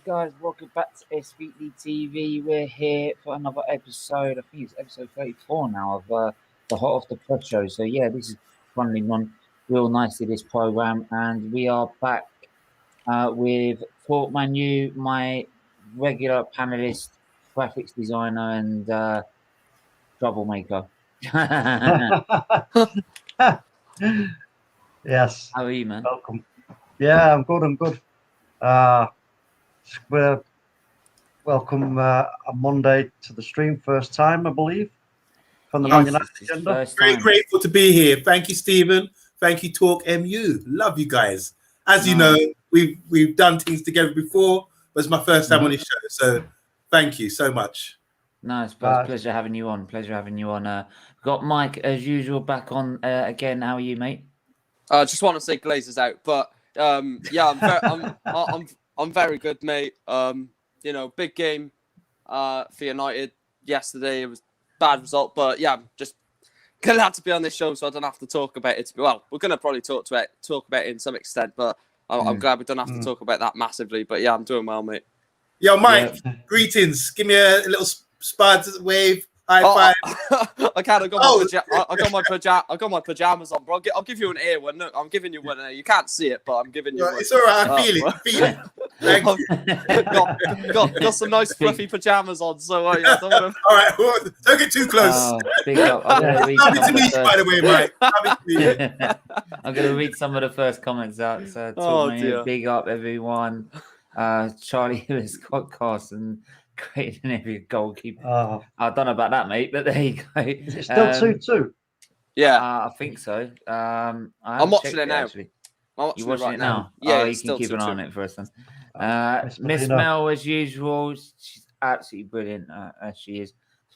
guys, welcome back to SFeatleyTV. We're here for another episode. I think it's episode 34 now of the Hot Off the Press show. So yeah, this is running on real nicely, this program, and we are back with Talk Manu, my regular panelist, graphics designer, and troublemaker. Yes. How are you, man? Welcome. Yeah, I'm good. We're welcome on Monday to the stream, first time, I believe, from the Man United agenda. Very grateful to be here. Thank you, Stephen. Thank you, Talk MU. Love you guys. As you know, we've done things together before, but it's my first time on this show, so thank you so much. No, it's a pleasure having you on. Got Mike as usual back on again. How are you, mate? I just want to say Glazers out, but yeah, I'm very good, mate. You know, big game for United yesterday. It was a bad result, but yeah, I'm just glad to be on this show, so I don't have to talk about it. Well, we're gonna probably talk about it in some extent, but I'm glad we don't have to talk about that massively. But yeah, I'm doing well, mate. Yo, Mike, greetings. Give me a little spud wave. High five. I can't. I got my pajamas on, bro. I'll give you an ear one. Look, I'm giving you one. You can't see it, but I'm giving you one. It's all right. I feel it. Thank you. Got some nice fluffy pajamas on. So yeah, don't wanna... All right. Don't get too close. Big up. Happy to meet you, by the way, Mike. Happy to meet you. I'm going to read some of the first comments out. So, big up, everyone. Charlie Lewis, Scott Carson. Great than every goalkeeper. I don't know about that, mate, but there you go. Is it still 2-2? Yeah, I think so. I'm watching it now. Actually. You're watching it now? Yeah, you can keep an eye on it for us then. Miss Mel, as usual, she's absolutely brilliant. As she is,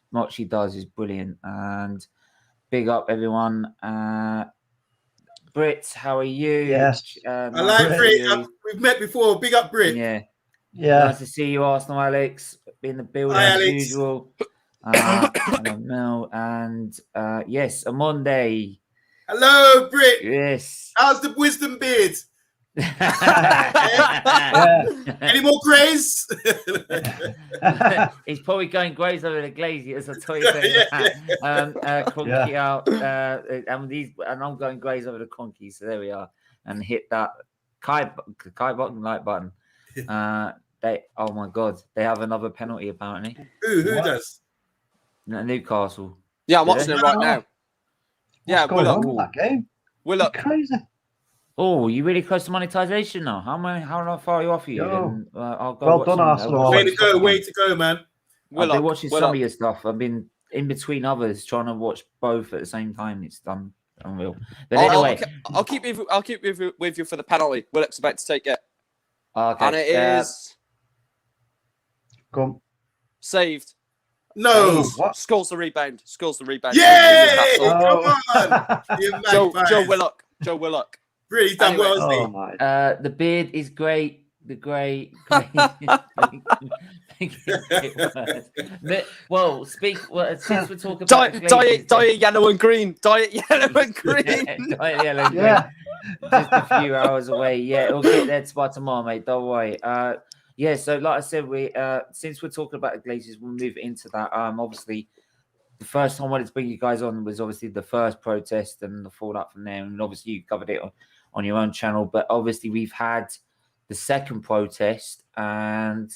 what she does is brilliant. And big up, everyone. Brit, how are you? Yes, I like Brit. We've met before. Big up, Brit. Yeah. Yeah. Nice to see you, Arsenal, Alex. In the building Hi, as Alex. usual. Mel and yes, a Monday. Hello, Brit. Yes. How's the wisdom beard? Any more greys? He's probably going greys over the glazy, as I tell you. Cronky out, and I'm going greys over the Cronky. So there we are, and hit that Kai button, like button. Oh my god, they have another penalty apparently. Who does? Newcastle. Yeah, I'm watching it right now. Yeah, that game. Willock. Crazy. Oh, you really close to monetization now? How far are you off you? I'll go well done, Arsenal. Way to go, man. I've been watching some of your stuff. I've been in between others trying to watch both at the same time. It's done unreal. But anyway, I'll keep with you for the penalty. Willock's about to take it. Okay. And it is saved. No. Scores the rebound. Yay! Come on. Joe Willock. Really done well, the beard is great. The grey. Well, since we're talking about diet yellow and green. Diet yellow and green. Diet yellow and green. Just a few hours away. Yeah, it'll get there by tomorrow, mate. Don't worry. Yeah, so like I said, we since we're talking about the Glazers, we'll move into that. Obviously, the first time I wanted to bring you guys on was obviously the first protest and the fallout from there, and obviously you covered it on your own channel. But obviously, we've had the second protest, and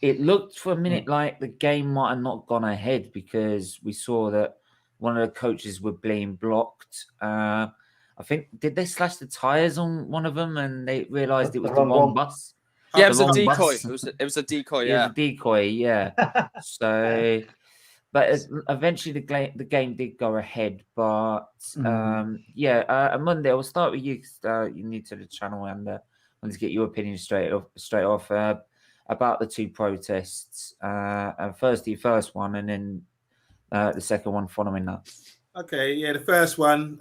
it looked for a minute like the game might have not gone ahead because we saw that one of the coaches were being blocked. I think, did they slash the tires on one of them and they realised it was the wrong bus? Yeah, it was a decoy. It was a decoy. Yeah, it was a decoy. Yeah. So, but eventually the game did go ahead. But on Monday, I'll start with you. You're new to the channel, and I wanted to get your opinion straight off about the two protests. First the first one, and then the second one following that. Okay, yeah, the first one.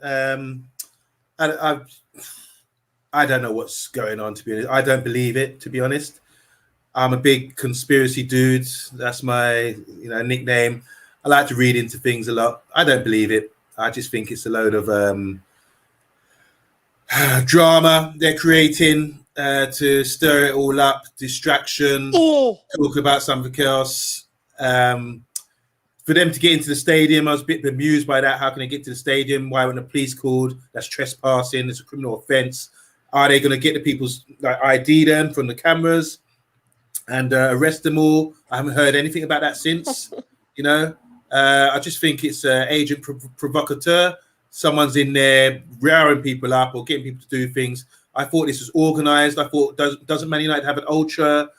I don't know what's going on, to be honest. I don't believe it, to be honest. I'm a big conspiracy dude. That's my nickname. I like to read into things a lot. I don't believe it. I just think it's a load of drama they're creating. to stir it all up, distraction, talk about something else. For them to get into the stadium, I was a bit bemused by that. How can they get to the stadium? Why when the police called? That's trespassing. It's a criminal offence. Are they going to get the people's ID them from the cameras and arrest them all? I haven't heard anything about that since. I just think it's agent provocateur. Someone's in there rousing people up or getting people to do things. I thought this was organised. I thought doesn't Man United have an ultra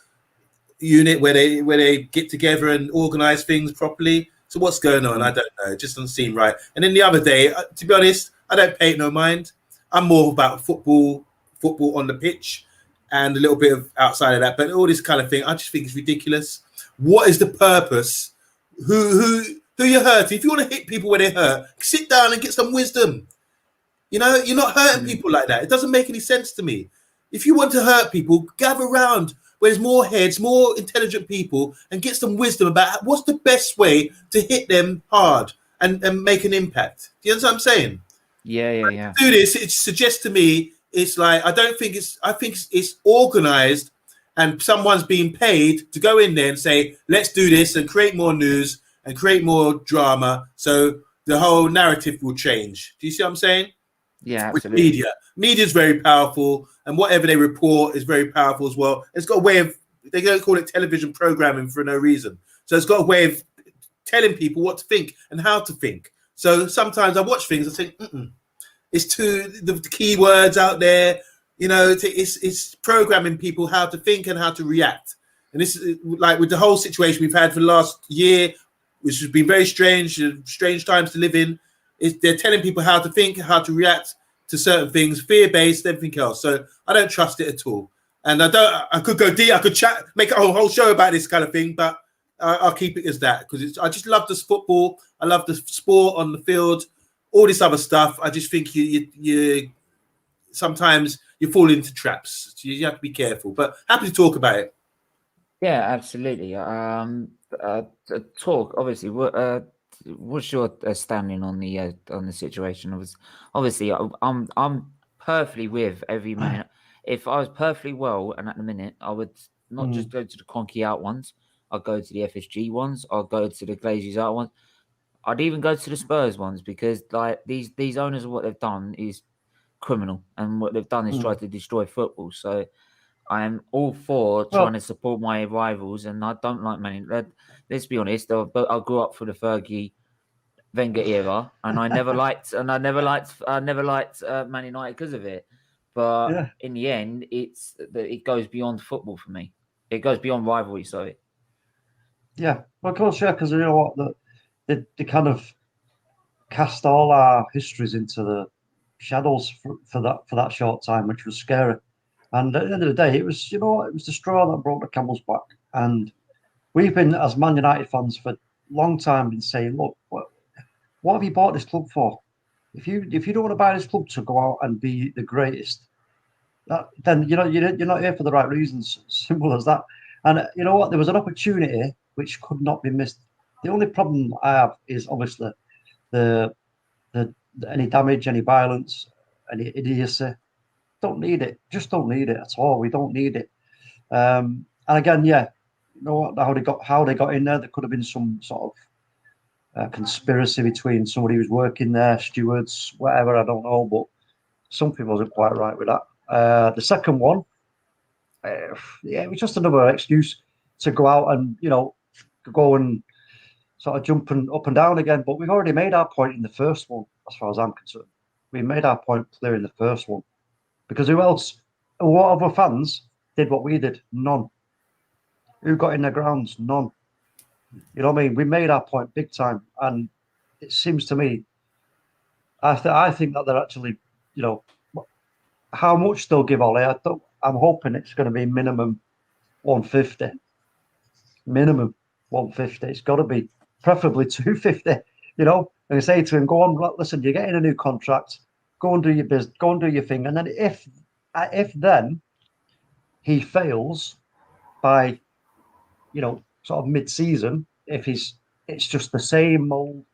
unit where they get together and organise things properly? So what's going on? I don't know. It just doesn't seem right. And then the other day, to be honest, I don't pay it no mind. I'm more about football on the pitch and a little bit of outside of that. But all this kind of thing, I just think it's ridiculous. What is the purpose? Who you're hurting? If you want to hit people where they hurt, sit down and get some wisdom. You're not hurting people like that. It doesn't make any sense to me. If you want to hurt people, gather around where there's more heads, more intelligent people, and get some wisdom about what's the best way to hit them hard and make an impact. Do you understand what I'm saying? Yeah. Do this. It suggests to me it's like I think it's organized, and someone's being paid to go in there and say, let's do this and create more news and create more drama, so the whole narrative will change. Do you see what I'm saying? Yeah, with absolutely. media is very powerful, and whatever they report is very powerful as well. It's got a way of, they don't call it television programming for no reason. So it's got a way of telling people what to think and how to think. So sometimes I watch things and think, it's too the keywords out there. It's programming people how to think and how to react. And this is like with the whole situation we've had for the last year, which has been very strange times to live in. They're telling people how to think, how to react to certain things, fear-based, everything else. So I don't trust it at all. And I could go deep, I could chat, make a whole show about this kind of thing, but I'll keep it as that because I just love this football. I love the sport on the field, all this other stuff. I just think you sometimes you fall into traps. So you have to be careful, but happy to talk about it. Yeah, absolutely. Talk, obviously, what's your standing on the situation? Obviously, I'm perfectly with every man. If I was perfectly well, and at the minute, I would not just go to the Conky out ones. I'd go to the FSG ones. I'd go to the Glazers out ones. I'd even go to the Spurs ones because like these owners of what they've done is criminal, and what they've done is try to destroy football. So I am all for trying to support my rivals, and I don't like Man United. Let's be honest. I grew up for the Fergie Wenger era, and I never liked Man United because of it. But in the end, it goes beyond football for me. It goes beyond rivalry. Sorry. Yeah, well, of course, because you know what, they kind of cast all our histories into the shadows for that short time, which was scary. And at the end of the day, it was the straw that broke the camel's back. And we've been, as Man United fans, for a long time been saying, look, what have you bought this club for? If you don't want to buy this club to go out and be the greatest, then you're not here for the right reasons. Simple as that. And you know what? There was an opportunity which could not be missed. The only problem I have is obviously the any damage, any violence, any idiocy. Don't need it. Just don't need it at all. We don't need it. And again, you know what? How they got in there? There could have been some sort of conspiracy between somebody who's working there, stewards, whatever. I don't know, but something wasn't quite right with that. The second one, it was just another excuse to go out and go and sort of jumping up and down again. But we've already made our point in the first one, as far as I'm concerned. We made our point clear in the first one. Because what other fans did what we did? None. Who got in their grounds? None. You know what I mean? We made our point big time. And it seems to me, I think that they're actually, how much they'll give Ollie, I'm hoping it's going to be minimum 150. Minimum 150. It's got to be preferably 250, and I say to him, go on, listen, you're getting a new contract. Go and do your business. Go and do your thing. And then if then he fails by, sort of mid-season, it's just the same old.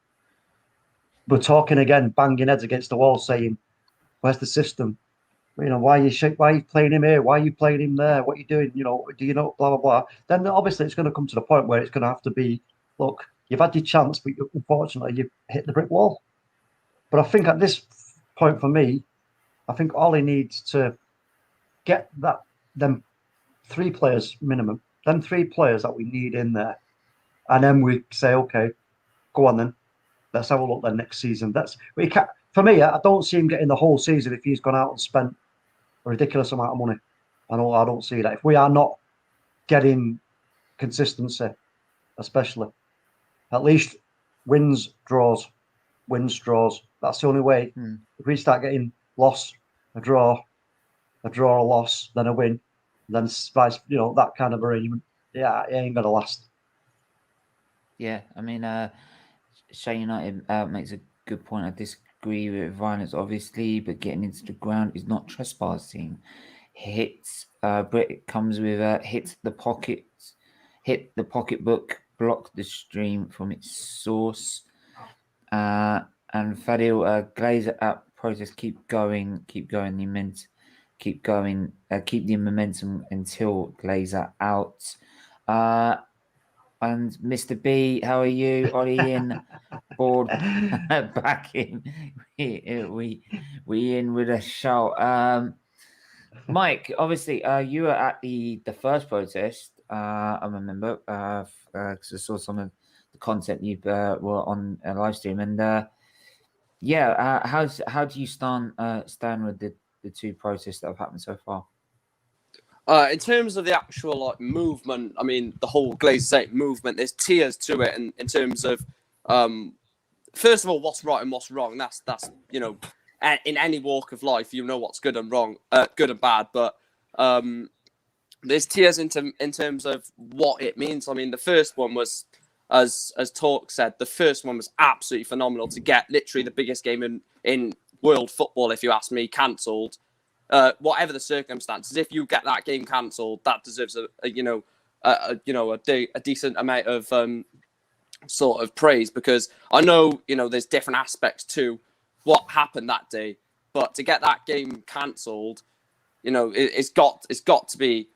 We're talking again, banging heads against the wall, saying, "Where's the system? Why are you playing him here? Why are you playing him there? What are you doing? Do you know, blah, blah, blah. Then obviously it's going to come to the point where it's going to have to be, look, you've had your chance, but unfortunately you've hit the brick wall. But I think at this point for me, I think all he needs to get them 3 players minimum, them 3 players that we need in there. And then we say, okay, go on then. Let's have a look then next season. For me, I don't see him getting the whole season if he's gone out and spent a ridiculous amount of money. I don't see that. If we are not getting consistency, especially, at least wins, draws. That's the only way. If we start getting loss, a draw, a loss, then a win, then that kind of arrangement, yeah, it ain't gonna last. Yeah, I mean, Shea United makes a good point. I disagree with violence, obviously, but getting into the ground is not trespassing. Hits, Brit comes with hit the pocketbook, block the stream from its source. And Fadil, Glazer app process, keep going, keep the momentum until Glazer out. And Mr. B, how are you? Ollie in, board back in. We in with a shout. Mike, obviously, you were at the first protest. I remember because I saw some of the content you were on a live stream, and how do you stand with the 2 protests that have happened so far? In terms of the actual movement, I mean, the whole Glazers 8 movement, there's tiers to it, and in terms of, first of all, what's right and what's wrong. That's in any walk of life, what's good and wrong, good and bad. But there's tiers in terms of what it means. I mean, the first one was, as Talk said, the first one was absolutely phenomenal to get literally the biggest game in world football, if you ask me, cancelled. Whatever the circumstances, if you get that game cancelled, that deserves a decent amount of sort of praise, because I know there's different aspects to what happened that day, but to get that game cancelled, it's got to be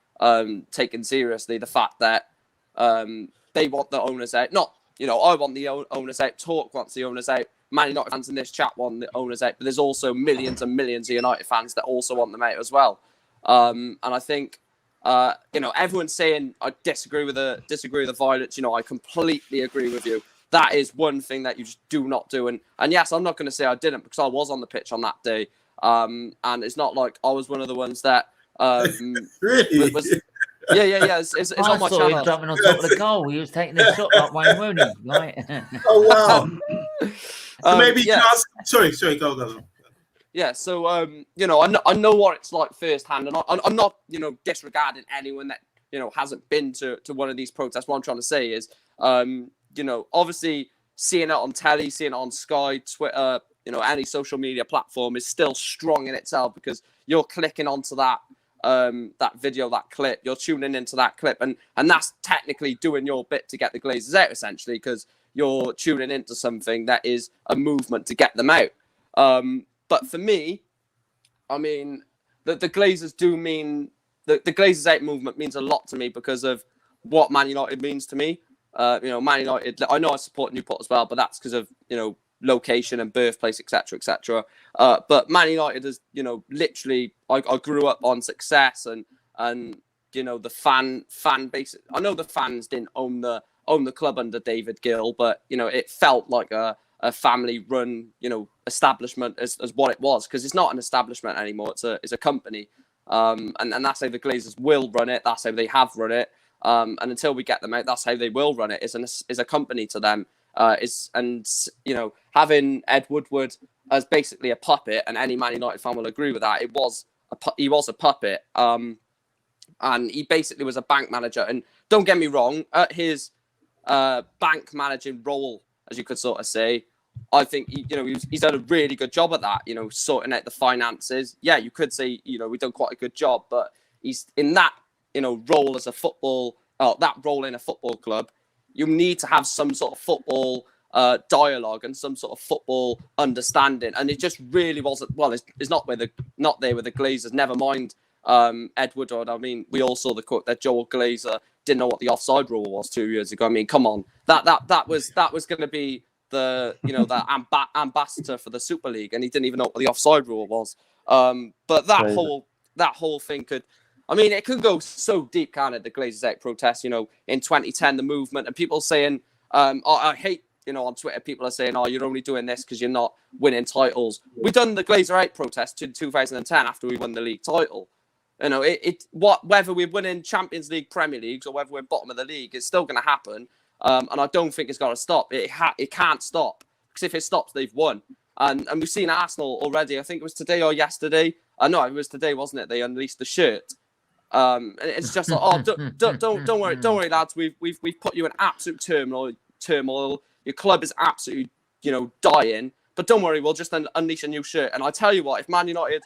taken seriously. The fact that they want the owners out, not I want the owners out. Talk wants the owners out. Man United fans in this chat want the owners out, but there's also millions and millions of United fans that also want them out as well. And I think, everyone's saying I disagree with the violence. I completely agree with you. That is one thing that you just do not do. And yes, I'm not going to say I didn't, because I was on the pitch on that day. And it's not like I was one of the ones that really. Yeah. It's on my channel. He was jumping on top of the goal. He was taking a shot like Wayne Rooney, right? Oh wow. So maybe just sorry, go. Yeah, so I know what it's like firsthand, and I'm not disregarding anyone that hasn't been to one of these protests. What I'm trying to say is, obviously seeing it on telly, seeing it on Sky, Twitter, any social media platform is still strong in itself, because you're clicking onto that video, that clip, you're tuning into that clip, and that's technically doing your bit to get the Glazers out, essentially, because you're tuning into something that is a movement to get them out. But for me, I mean, the Glazers do mean, the Glazers out movement means a lot to me because of what Man United means to me. Man United, I know I support Newport as well, but that's because of, location and birthplace, etc., etc. But Man United is, literally, I grew up on success and the fan base. I know the fans didn't own the club under David Gill, but it felt like a family-run, establishment as what it was, because it's not an establishment anymore. It's a company, and that's how the Glazers will run it. That's how they have run it, and until we get them out, that's how they will run it. Is a company to them. Having Ed Woodward as basically a puppet, and any Man United fan will agree with that. He was a puppet, and he basically was a bank manager. And don't get me wrong, at his bank managing role, as you could sort of say, I think he's done a really good job at that. Sorting out the finances. Yeah, you could say we've done quite a good job, but he's in that role as a football. That role in a football club, you need to have some sort of football dialogue and some sort of football understanding, and it just really wasn't. Well, it's not there with the Glazers. Never mind Ed Woodward. I mean, we all saw the quote that Joel Glazer didn't know what the offside rule was 2 years ago. I mean, come on, that was going to be the the ambassador for the Super League, and he didn't even know what the offside rule was. But that whole thing could. I mean, it could go so deep, can't it? The Glazers out protest, in 2010, the movement, and people saying, I hate, on Twitter, people are saying, oh, you're only doing this because you're not winning titles. We done the Glazer out protest in 2010 after we won the league title. Whether we're winning Champions League, Premier Leagues, or whether we're bottom of the league, it's still going to happen. And I don't think it's got to stop. It can't stop, because if it stops, they've won. And we've seen Arsenal already. I think it was today or yesterday. No, it was today, wasn't it? They unleashed the shirt. And it's just like, oh, don't worry, lads. We've put you in absolute turmoil. Your club is absolutely, dying. But don't worry, we'll just unleash a new shirt. And I tell you what, if Man United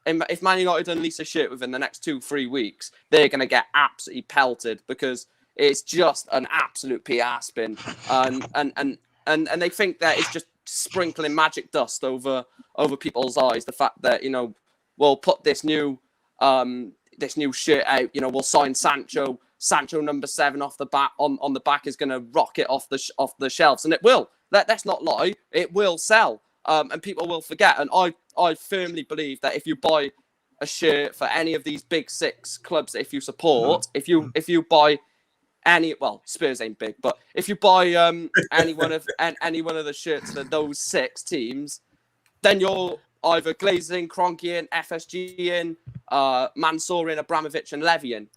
unleash a shirt within the next 2-3 weeks, they're going to get absolutely pelted, because it's just an absolute PR spin. And they think that it's just sprinkling magic dust over people's eyes. The fact that we'll put this new shirt out. We'll sign Sancho number 7 off the back. On the back is going to rocket off the shelves, and it will. Let's not lie, it will sell. And people will forget. And I firmly believe that if you buy a shirt for any of these big 6 clubs that if you support, if you buy any, well, Spurs ain't big, but if you buy any one of the shirts for those 6 teams, then you're either Glazer, Kroenke, FSG, Mansour, Abramovich, and Levy in.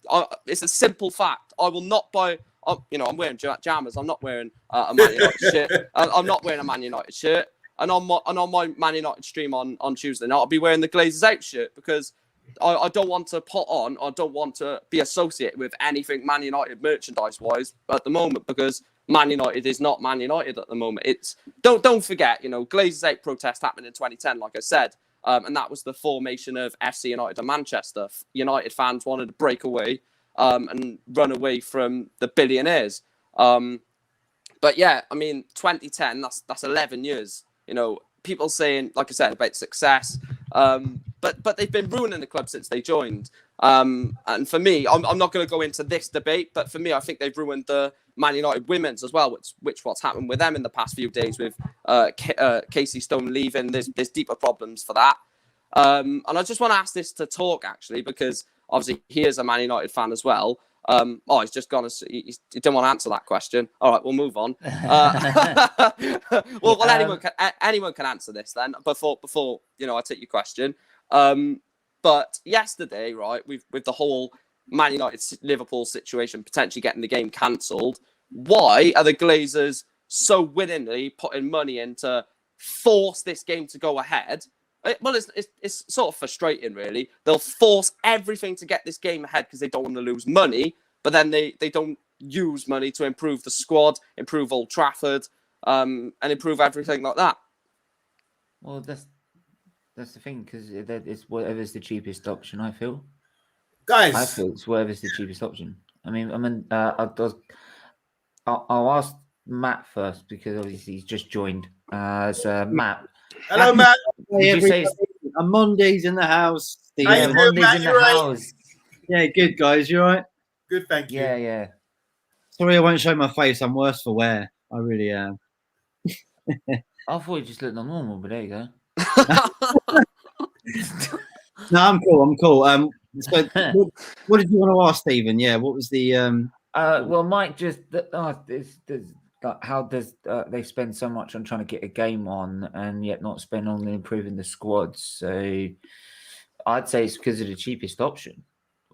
It's a simple fact. I will not buy. I'm wearing jammers. I'm not wearing a Man United shirt. I'm not wearing a Man United shirt. And on my Man United stream on Tuesday night, I'll be wearing the Glazers out shirt, because I don't want to put on. I don't want to be associated with anything Man United merchandise-wise at the moment, because Man United is not Man United at the moment. It's don't forget, Glazers out protest happened in 2010, like I said, and that was the formation of FC United and Manchester. United fans wanted to break away and run away from the billionaires. But yeah, I mean, 2010, that's 11 years. People saying, like I said, about success, but they've been ruining the club since they joined. And for me, I'm not going to go into this debate, but for me, I think they've ruined the Man United women's as well, which what's happened with them in the past few days with Casey Stone leaving. There's deeper problems for that. And I just want to ask this to Talk, actually, because obviously he is a Man United fan as well. He's just gone. He didn't want to answer that question. All right, we'll move on. Well, anyone can answer this then. Before I take your question. But yesterday, right, with the whole Man United Liverpool situation potentially getting the game cancelled, why are the Glazers so willingly putting money in to force this game to go ahead? Well, it's sort of frustrating, really. They'll force everything to get this game ahead because they don't want to lose money, but then they don't use money to improve the squad, improve Old Trafford, and improve everything like that. Well, that's the thing, because it's whatever's the cheapest option. I feel it's whatever's the cheapest option. I'll ask Matt first, because obviously he's just joined. Matt. Hello, Matt. Mondays in the house. Mondays in the house. Yeah, good, guys. You all right? Good, thank you. Yeah. Sorry, I won't show my face. I'm worse for wear. I really am. I thought you just looked normal, but there you go. No, I'm cool. So what did you want to ask, Stephen? Yeah, what was the well, Mike just how does they spend so much on trying to get a game on and yet not spend on improving the squad? So I'd say it's because of the cheapest option.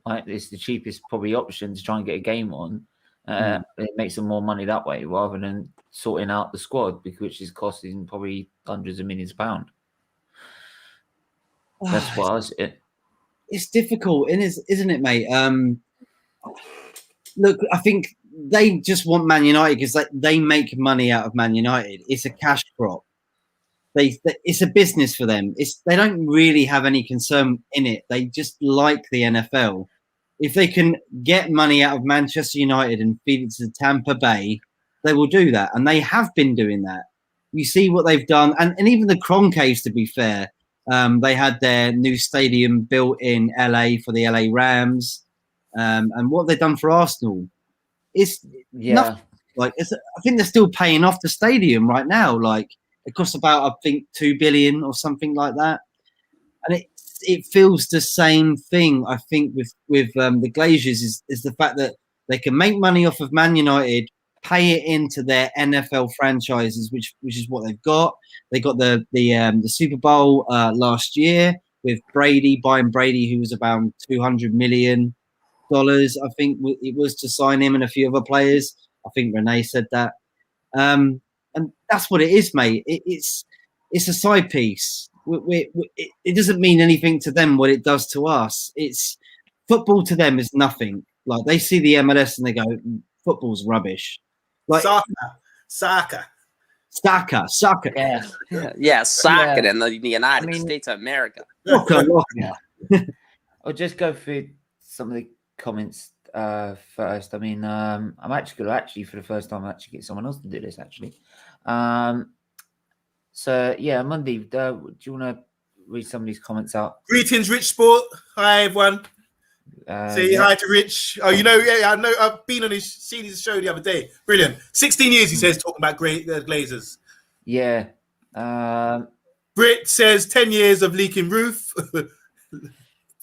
Right? It's the cheapest probably option to try and get a game on. It makes them more money that way rather than sorting out the squad, which is costing probably hundreds of millions of pounds. That's what I was. It's difficult, isn't it, mate? Look, I think they just want Man United because they make money out of Man United. It's a cash crop. It's a business for them. They don't really have any concern in it. They just like the NFL. If they can get money out of Manchester United and feed it to Tampa Bay, they will do that, and they have been doing that. You see what they've done, and even the Croncaves, to be fair, they had their new stadium built in LA for the LA Rams, and what they've done for Arsenal is nothing. Like, I think they're still paying off the stadium right now. Like, it costs about, I think, 2 billion or something like that, and it feels the same thing. I think with the Glazers is the fact that they can make money off of Man United, pay it into their NFL franchises, which is what they've got. They got the Super Bowl last year with buying Brady, who was about $200 million, I think it was, to sign him and a few other players. I think Renee said that, and that's what it is, mate. It's a side piece. It doesn't mean anything to them what it does to us. It's football to them is nothing. Like, they see the MLS and they go, football's rubbish. Like soccer. Yeah, soccer in the United States of America. I'll just go through some of the comments first. I mean, I'm actually going to for the first time get someone else to do this actually. So yeah, Monday, do you want to read some of these comments out? Greetings, Rich Sport. Hi everyone. Say hi to Rich. Oh, you know, yeah, I know. I've been on seen his show the other day. Brilliant. 16 years, he says, talking about Glazers. Yeah. Britt says 10 years of leaking roof.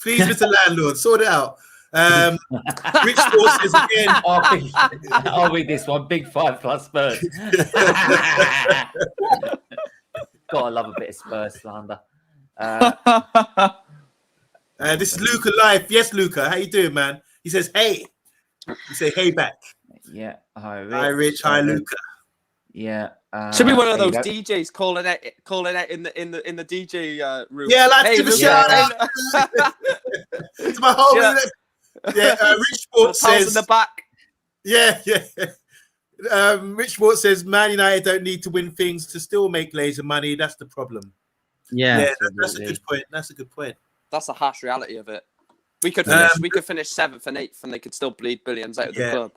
Please, Mr. Landlord, sort it out. Rich Sport says again. I'll read this one. Big 5+ Spurs. Gotta love a bit of Spurs slander. This is Luca Life. Yes, Luca. How you doing, man? He says, hey. You say, hey back. Yeah. Hi, Rich. Hi, Rich. Hi, Luca. Yeah. Should be one of those DJs calling out in the DJ room. Yeah, like to the shout out. To my whole Rich Sport says in the back. Yeah. Rich Sport says Man United don't need to win things to still make laser money. That's the problem. Yeah, that's a good point. That's a good point. That's the harsh reality of it. We could finish 7th and 8th, and they could still bleed billions out of the club.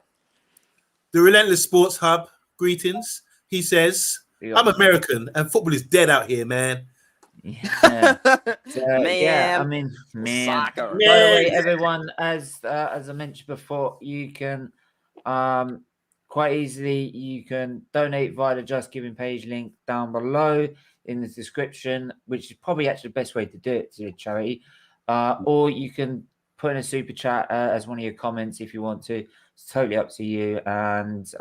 The Relentless Sports Hub, greetings. He says, I'm American and football is dead out here, man. Yeah. Man. I mean, man. Soccer. By the way, everyone, as I mentioned before, you can quite easily donate via the Just Giving page link down below in the description, which is probably actually the best way to do it, to a charity. Or you can put in a super chat as one of your comments if you want to. It's totally up to you. And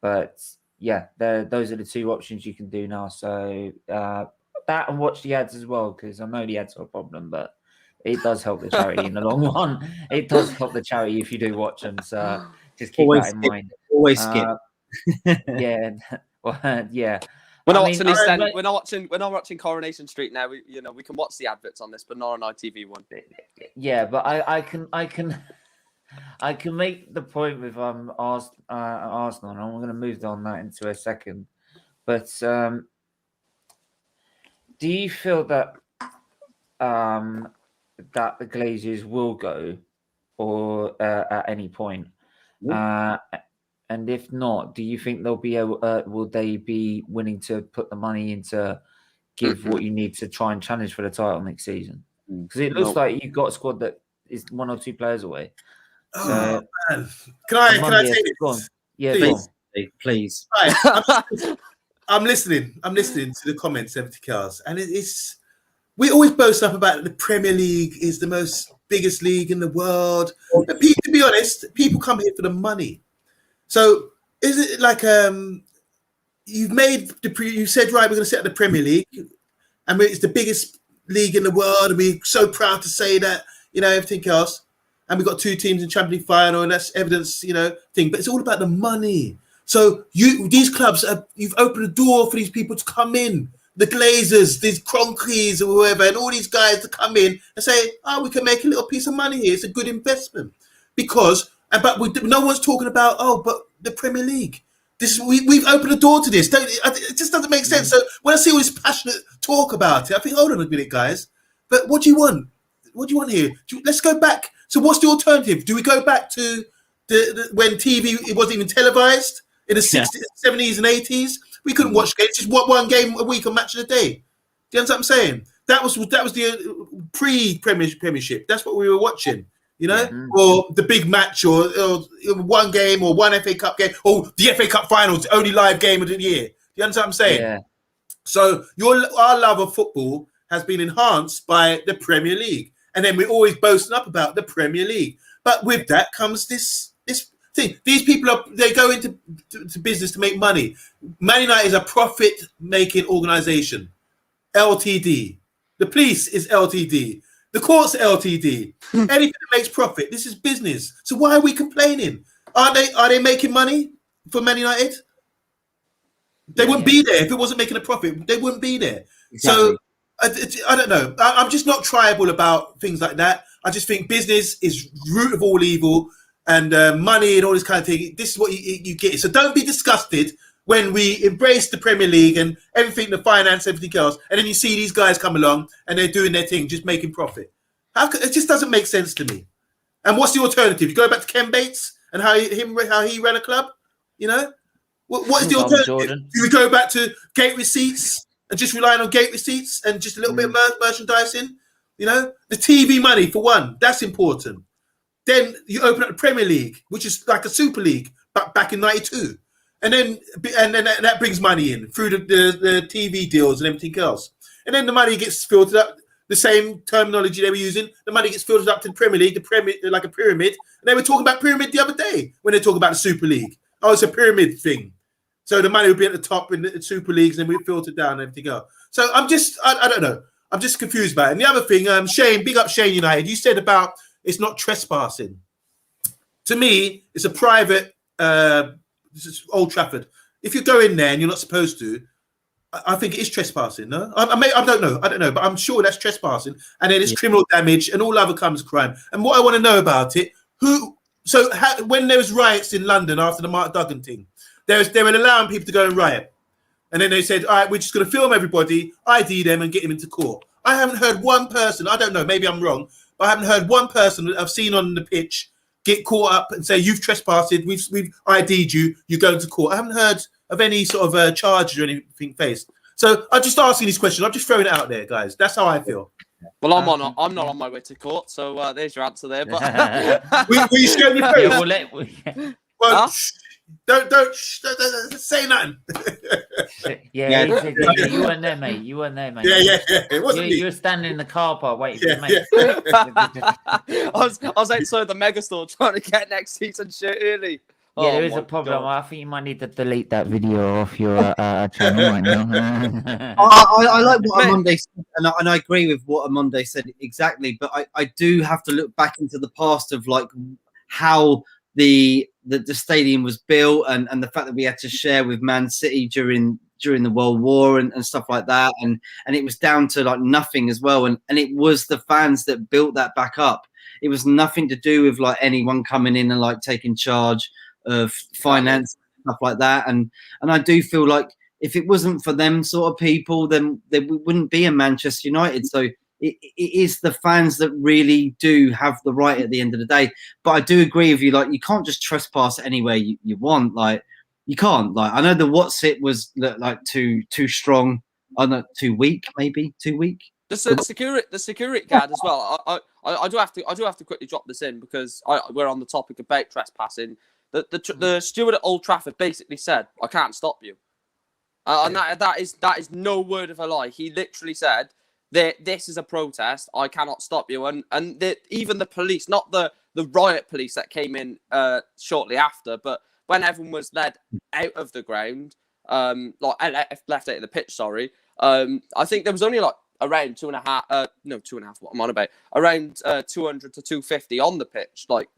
but yeah, those are the 2 options you can do now. So that and watch the ads as well, because I know the ads are a problem, but it does help the charity in the long run. It does help the charity if you do watch them. So just keep that in mind. Always skip. Yeah. Well, yeah. We're not watching Coronation Street now. We can watch the adverts on this, but not on ITV one. Yeah, but I can make the point with Arsenal, and I'm going to move on that into a second. But do you feel that that the Glazers will go, or at any point? And if not, do you think they'll be will they be willing to put the money into give what you need to try and challenge for the title next season? Because it looks like you've got a squad that is 1 or 2 players away. So, man. Can I take it? Go on. Yeah, please. Right. I'm listening. I'm listening to the comments, Empty Cars, and it's we always boast up about the Premier League is the most biggest league in the world. And to be honest, people come here for the money. So is it like you said, right, we're going to set up the Premier League, and it's the biggest league in the world, and we're so proud to say that, everything else, and we've got 2 teams in Champions League final, and that's evidence, thing. But it's all about the money. So these clubs, you've opened a door for these people to come in, the Glazers, these Cronkies or whoever, and all these guys to come in and say, we can make a little piece of money here. It's a good investment but no one's talking about but the Premier League. We've opened a door to this. It just doesn't make sense. So when I see all this passionate talk about it, I think, hold on a minute, guys. But what do you want? What do you want here? Let's go back. So what's the alternative? Do we go back to when TV it wasn't even televised? In the 60s, 70s, and 80s, we couldn't watch games. Just one game a week on Match of the Day. Do you understand what I'm saying? That was the pre-Premiership. That's what we were watching. You know, or the big match, or one game, or one FA Cup game, or the FA Cup finals, the only live game of the year. Do you understand what I'm saying? Yeah. So our love of football has been enhanced by the Premier League, and then we're always boasting up about the Premier League. But with that comes this thing. These people they go into business to make money. Man United is a profit-making organisation. LTD. The police is LTD. The courts are LTD. Anything that makes profit. This is business. So why are we complaining? Are they making money for Man United? They wouldn't be there if it wasn't making a profit. They wouldn't be there. Exactly. So I don't know. I'm just not tribal about things like that. I just think business is root of all evil, and money and all this kind of thing. This is what you get. So don't be disgusted when we embrace the Premier League and everything, the finance, everything else, and then you see these guys come along and they're doing their thing, just making profit. It just doesn't make sense to me. And what's the alternative? You go back to Ken Bates and how he ran a club? You know? What is the alternative? Do we go back to gate receipts and just relying on gate receipts and just a little bit of merchandising? You know? The TV money, for one, that's important. Then you open up the Premier League, which is like a Super League back in 92. And then that brings money in through the TV deals and everything else. And then the money gets filtered up, the same terminology they were using. The money gets filtered up to the Premier League, like a pyramid. And they were talking about pyramid the other day when they talk about the Super League. Oh, it's a pyramid thing. So the money would be at the top in the Super Leagues and then we filtered down and everything else. So I don't know. I'm just confused about it. And the other thing, Shane, big up Shane United. You said about it's not trespassing. To me, it's a private... this is Old Trafford. If you go in there and you're not supposed to, I think it is trespassing. No, I don't know, but I'm sure that's trespassing. And then it's criminal damage and all other kinds of crime. And what I want to know about it, when there was riots in London after the Mark Duggan thing, they were allowing people to go and riot, and then they said, all right, we're just going to film everybody, ID them, and get them into court. I haven't heard one person. I don't know, maybe I'm wrong, but I haven't heard one person that I've seen on the pitch get caught up and say, you've trespassed, we've ID'd you, you're going to court. I haven't heard of any sort of charges or anything faced. So I'm just asking these questions. I'm just throwing it out there, guys. That's how I feel. Well, I'm not on my way to court, so there's your answer there. But will you show me Yeah, well, don't say nothing. Yeah, you weren't there, mate. You weren't there, mate. Yeah. It wasn't me. You were standing in the car park waiting for me. I was outside the megastore trying to get next season shit early. Yeah, there is a problem. God. I think you might need to delete that video off your channel right now. I like what Amonde said, and I agree with what Amonde said exactly. But I do have to look back into the past of like how the stadium was built and the fact that we had to share with Man City during the World War and stuff like that, and it was down to like nothing as well, and it was the fans that built that back up. It was nothing to do with like anyone coming in and like taking charge of finance and stuff like that, and I do feel like if it wasn't for them sort of people, then there wouldn't be a Manchester United. So it is the fans that really do have the right at the end of the day. But I do agree with you, like you can't just trespass anywhere you want. Like you can't. Like I know the What's-It was like too strong. I know too weak, maybe too weak. The security guard as well. I do have to quickly drop this in because we're on the topic about trespassing. The steward at Old Trafford basically said, "I can't stop you," and that is no word of a lie. He literally said that this is a protest. I cannot stop you, and even the police, not the riot police that came in shortly after, but when everyone was led out of the ground, left out of the pitch. Sorry, I think there was only like around 2.5. What I'm on about, around 200 to 250 on the pitch, like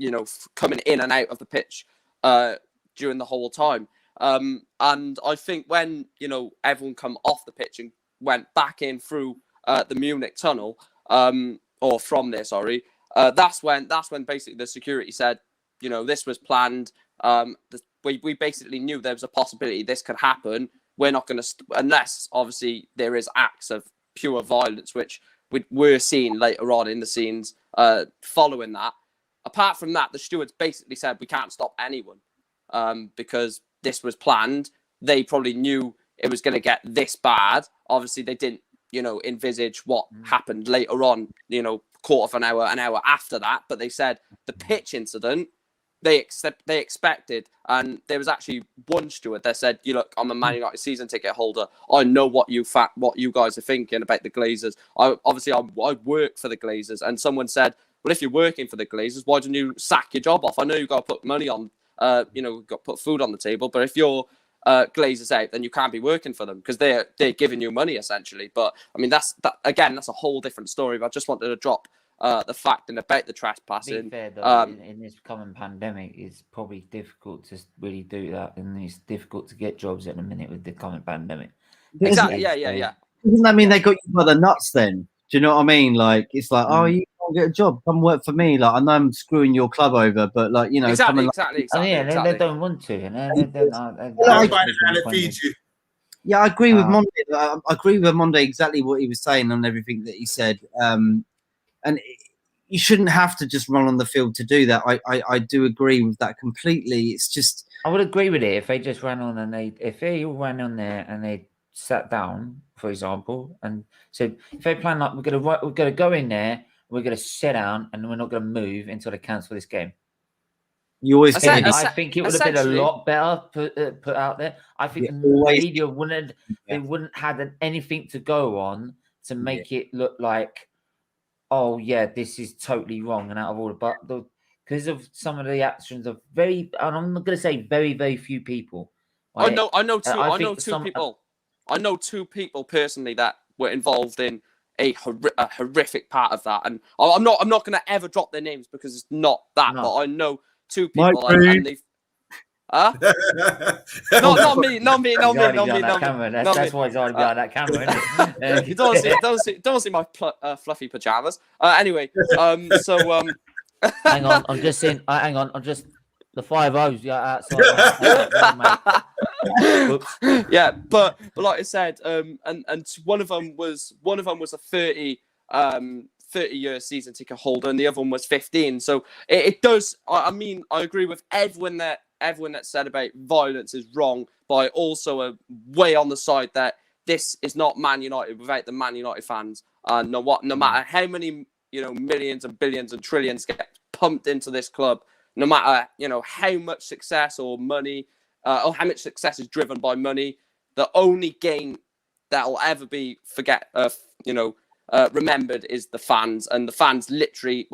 coming in and out of the pitch during the whole time. And I think when everyone come off the pitch and went back in through the Munich tunnel, or from there, sorry, that's when basically the security said, this was planned. We basically knew there was a possibility this could happen. We're not going to, unless obviously there is acts of pure violence, which we're seeing later on in the scenes following that. Apart from that, the stewards basically said we can't stop anyone because this was planned. They probably knew it was going to get this bad. Obviously, they didn't, envisage what happened later on, quarter of an hour after that. But they said the pitch incident, they expected. And there was actually one steward that said, look, I'm a Man United season ticket holder. I know what you guys are thinking about the Glazers. I work for the Glazers. And someone said, well, if you're working for the Glazers, why don't you sack your job off? I know you've got to put money on, got to put food on the table. But if you're Glazers out, then you can't be working for them because they're giving you money essentially. But I mean, that's a whole different story. But I just wanted to drop the fact about the trespassing. To be fair, though, in this common pandemic, it's probably difficult to really do that, and it's difficult to get jobs at the minute with the common pandemic. Exactly. Yeah. Doesn't that mean they got you by the nuts then? Do you know what I mean? Like, it's like, oh, you can't get a job, come work for me. Like, I know I'm screwing your club over, but like, Exactly. They don't want to, and Yeah, I agree with Monday. I agree with Monday exactly what he was saying on everything that he said. And you shouldn't have to just run on the field to do that. I do agree with that completely. It's just, I would agree with it if they just ran on and if they all ran on there and they sat down, for example, and said, if they plan like we're gonna go in there, we're gonna sit down, and we're not gonna move until they cancel this game. you always I think it would have been a lot better put out there. I think the media wouldn't have anything to go on to make it look like, oh yeah, this is totally wrong and out of order. But because of some of the actions of and I'm not going to say very, very few people. Right? I know two people personally that were involved in a horrific part of that, and I'm not going to ever drop their names because it's not that. No. But I know two people, and they've. Not me. That's why he's already behind that camera. You don't see my fluffy pajamas. Anyway, hang on. I'm just saying. Hang on. I'm just the 5 O's. Yeah, outside. Yeah, but like I said, and one of them was a 30-year season ticket holder, and the other one was 15. So it does. I mean, I agree with everyone that said about violence is wrong, but I also am way on the side that this is not Man United without the Man United fans. No matter how many millions and billions and trillions get pumped into this club, no matter how much success or money, or how much success is driven by money, the only game that will ever be remembered is the fans, and the fans literally,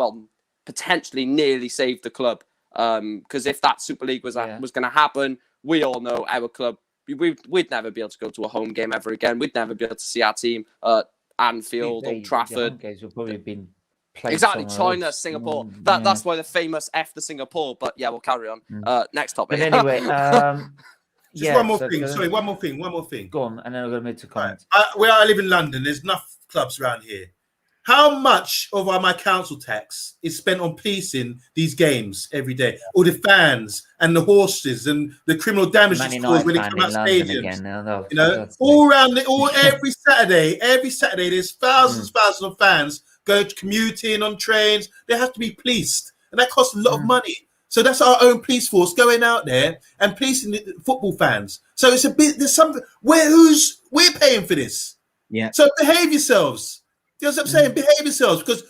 potentially nearly saved the club. Because if that Super League was going to happen, we all know our club, we'd never be able to go to a home game ever again. We'd never be able to see our team at Anfield, Old Trafford. Games will probably have been played exactly, China, Singapore. That's why they're famous. F the Singapore. But yeah, we'll carry on. Next topic. But anyway, one more thing. Sorry, one more thing. Go on, and then I'm going to move to comments. Where I live in London, there's enough clubs around here. How much of my council tax is spent on policing these games every day? All the fans and the horses and the criminal damage that's caused when they come out stadiums. All around every Saturday, there's thousands of fans go commuting on trains. They have to be policed, and that costs a lot of money. So that's our own police force going out there and policing the football fans. So it's a bit. There's something. We're paying for this. Yeah. So behave yourselves. You know what I'm saying? Behave yourselves, because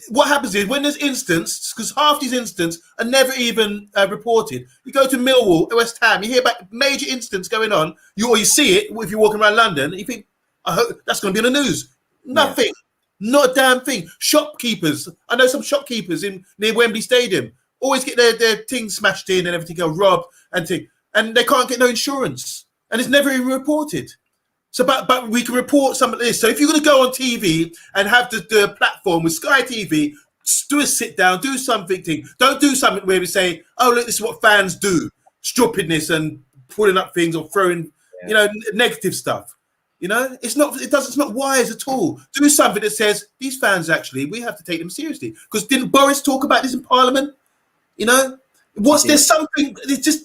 what happens is when there's incidents, because half these incidents are never even reported. You go to Millwall, West Ham, you hear about major incidents going on, you see it if you're walking around London, and you think, I hope that's going to be on the news. Nothing. Not a damn thing. Shopkeepers, I know some shopkeepers near Wembley Stadium, always get their things smashed in and everything else, robbed and they can't get no insurance, and it's never even reported. So, but we can report some of this. So if you're going to go on TV and have the platform with Sky TV, do a sit down, do something. Don't do something where we say, oh, look, this is what fans do. Stupidness and pulling up things or throwing, negative stuff. It's not wise at all. Do something that says, these fans, actually, we have to take them seriously. Because didn't Boris talk about this in Parliament? There's something, it just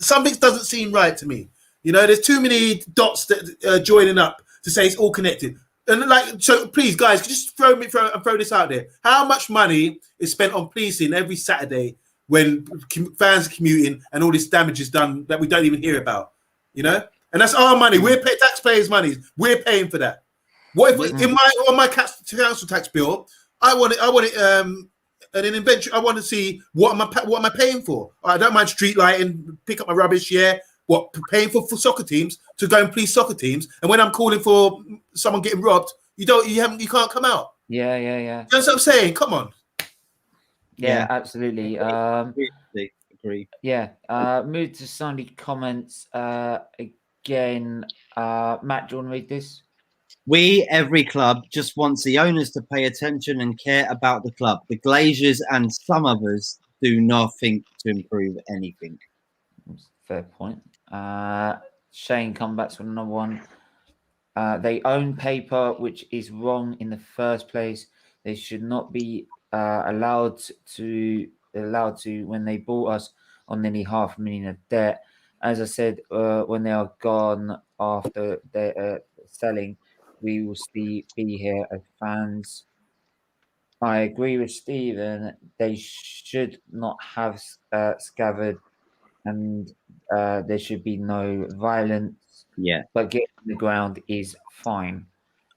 something doesn't seem right to me. There's too many dots that joining up to say it's all connected. And so please, guys, just throw this out there. How much money is spent on policing every Saturday when fans are commuting and all this damage is done that we don't even hear about, you know? And that's our money. We're paying taxpayers' money. We're paying for that. What if on my council tax bill, I want it and an inventory. I want to see what am I paying for? I don't mind street lighting, pick up my rubbish. Yeah, what paying for soccer teams to go and police soccer teams? And when I'm calling for someone getting robbed, you can't come out. Yeah. That's what I'm saying. Come on. Yeah, absolutely. Agree. Yeah. Move to Sunday comments again. Matt, do you want to read this? Every club, just wants the owners to pay attention and care about the club. The Glazers and some others do nothing to improve anything. Fair point. Shane come back with another one. They own paper, which is wrong in the first place. They should not be allowed to when they bought us on nearly $500,000 of debt. As I said, when they are gone after they're selling, we will still be here as fans. I agree with Stephen. They should not have scavered, and there should be no violence. Yeah, but getting on the ground is fine.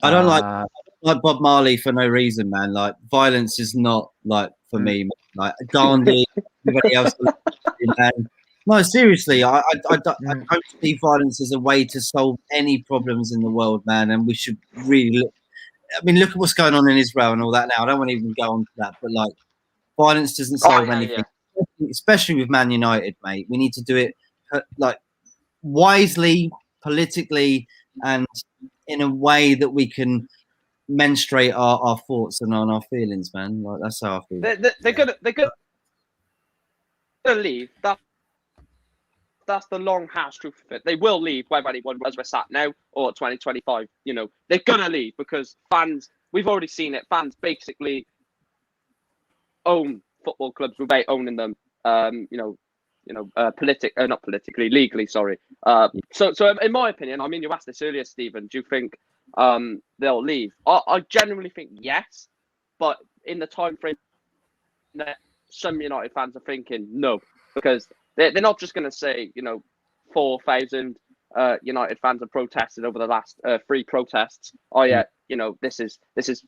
I don't like Bob Marley for no reason, man. Like violence is not like for me. Man. Like Gandhi, everybody else. Man. No, seriously, I don't see violence as a way to solve any problems in the world, man. And we should really look. I mean, look at what's going on in Israel and all that now. I don't want to even go on to that, but like, violence doesn't solve anything, especially with Man United, mate. We need to do it like wisely, politically, and in a way that we can menstruate our thoughts and on our feelings, man. Like that's how I feel. They're gonna leave. That's the long harsh truth of it. They will leave, whether anyone as we're sat now or 2025. You know, they're gonna leave because fans. We've already seen it. Fans basically own football clubs without owning them. Not politically, legally. Sorry. So in my opinion, I mean, you asked this earlier, Stephen. Do you think they'll leave? I genuinely think yes, but in the time frame that some United fans are thinking no, because they're not just going to say 4,000 United fans have protested over the last 3 protests. Oh yeah, this is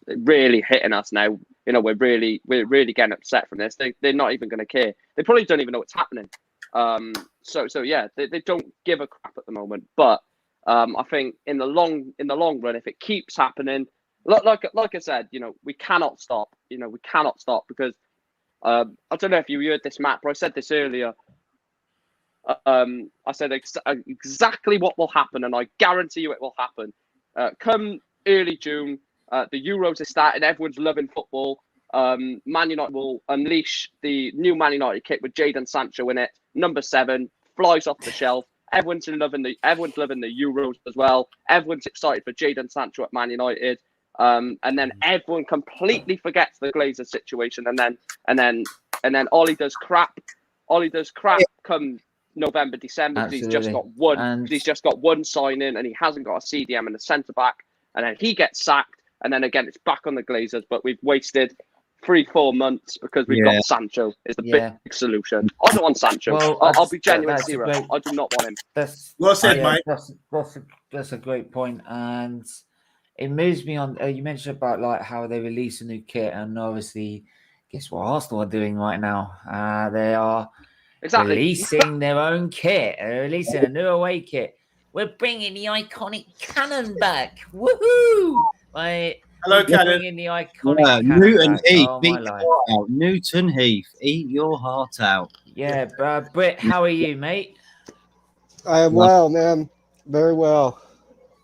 really hitting us now. We're really getting upset from this. They're not even going to care. They probably don't even know what's happening. So yeah, they don't give a crap at the moment. But I think in the long run, if it keeps happening, like I said, we cannot stop. We cannot stop because I don't know if you heard this, Matt, but I said this earlier. I said exactly what will happen, and I guarantee you it will happen. Come early June, the Euros are starting. Everyone's loving football. Man United will unleash the new Man United kit with Jadon Sancho in it. Number 7 flies off the shelf. Everyone's loving the Euros as well. Everyone's excited for Jadon Sancho at Man United. And then everyone completely forgets the Glazers situation, and then Ollie does crap. Come November, December, because he's just got one. He's just got one signing, and he hasn't got a CDM and a centre back, and then he gets sacked, and then again it's back on the Glazers. But we've wasted 3-4 months because we've got Sancho is the big solution. I don't want Sancho. Well, I'll be genuine, Zero. I do not want him. Well said, Mike. That's a great point, and it moves me on. You mentioned about like how they release a new kit, and obviously, guess what Arsenal are doing right now? They are releasing their own kit. They're releasing a new away kit. We're bringing the iconic cannon back. Woohoo! Hello, Cannon. Bringing the iconic Newton Heath. Oh, Eat your heart out. Newton Heath. Eat your heart out. Yeah, Britt, how are you, mate? I am well, man. Very well.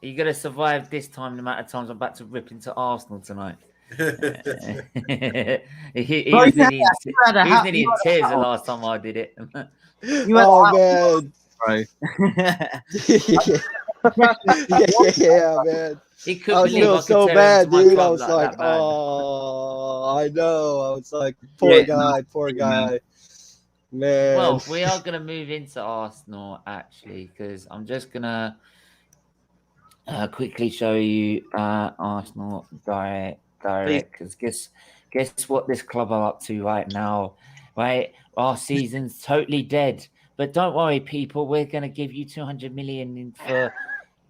Are you going to survive this time, the amount of times I'm about to rip into Arsenal tonight? he was nearly in tears the last time I did it. Oh, man. Bro. yeah, man. He couldn't I believe feel so bad, dude. I was like, oh, I know. I was like, poor guy. Man. Well, we are going to move into Arsenal, actually, because I'm just going to quickly show you Arsenal direct. Because guess what this club are up to right now? right? Our season's totally dead. But don't worry, people. We're going to give you 200 million for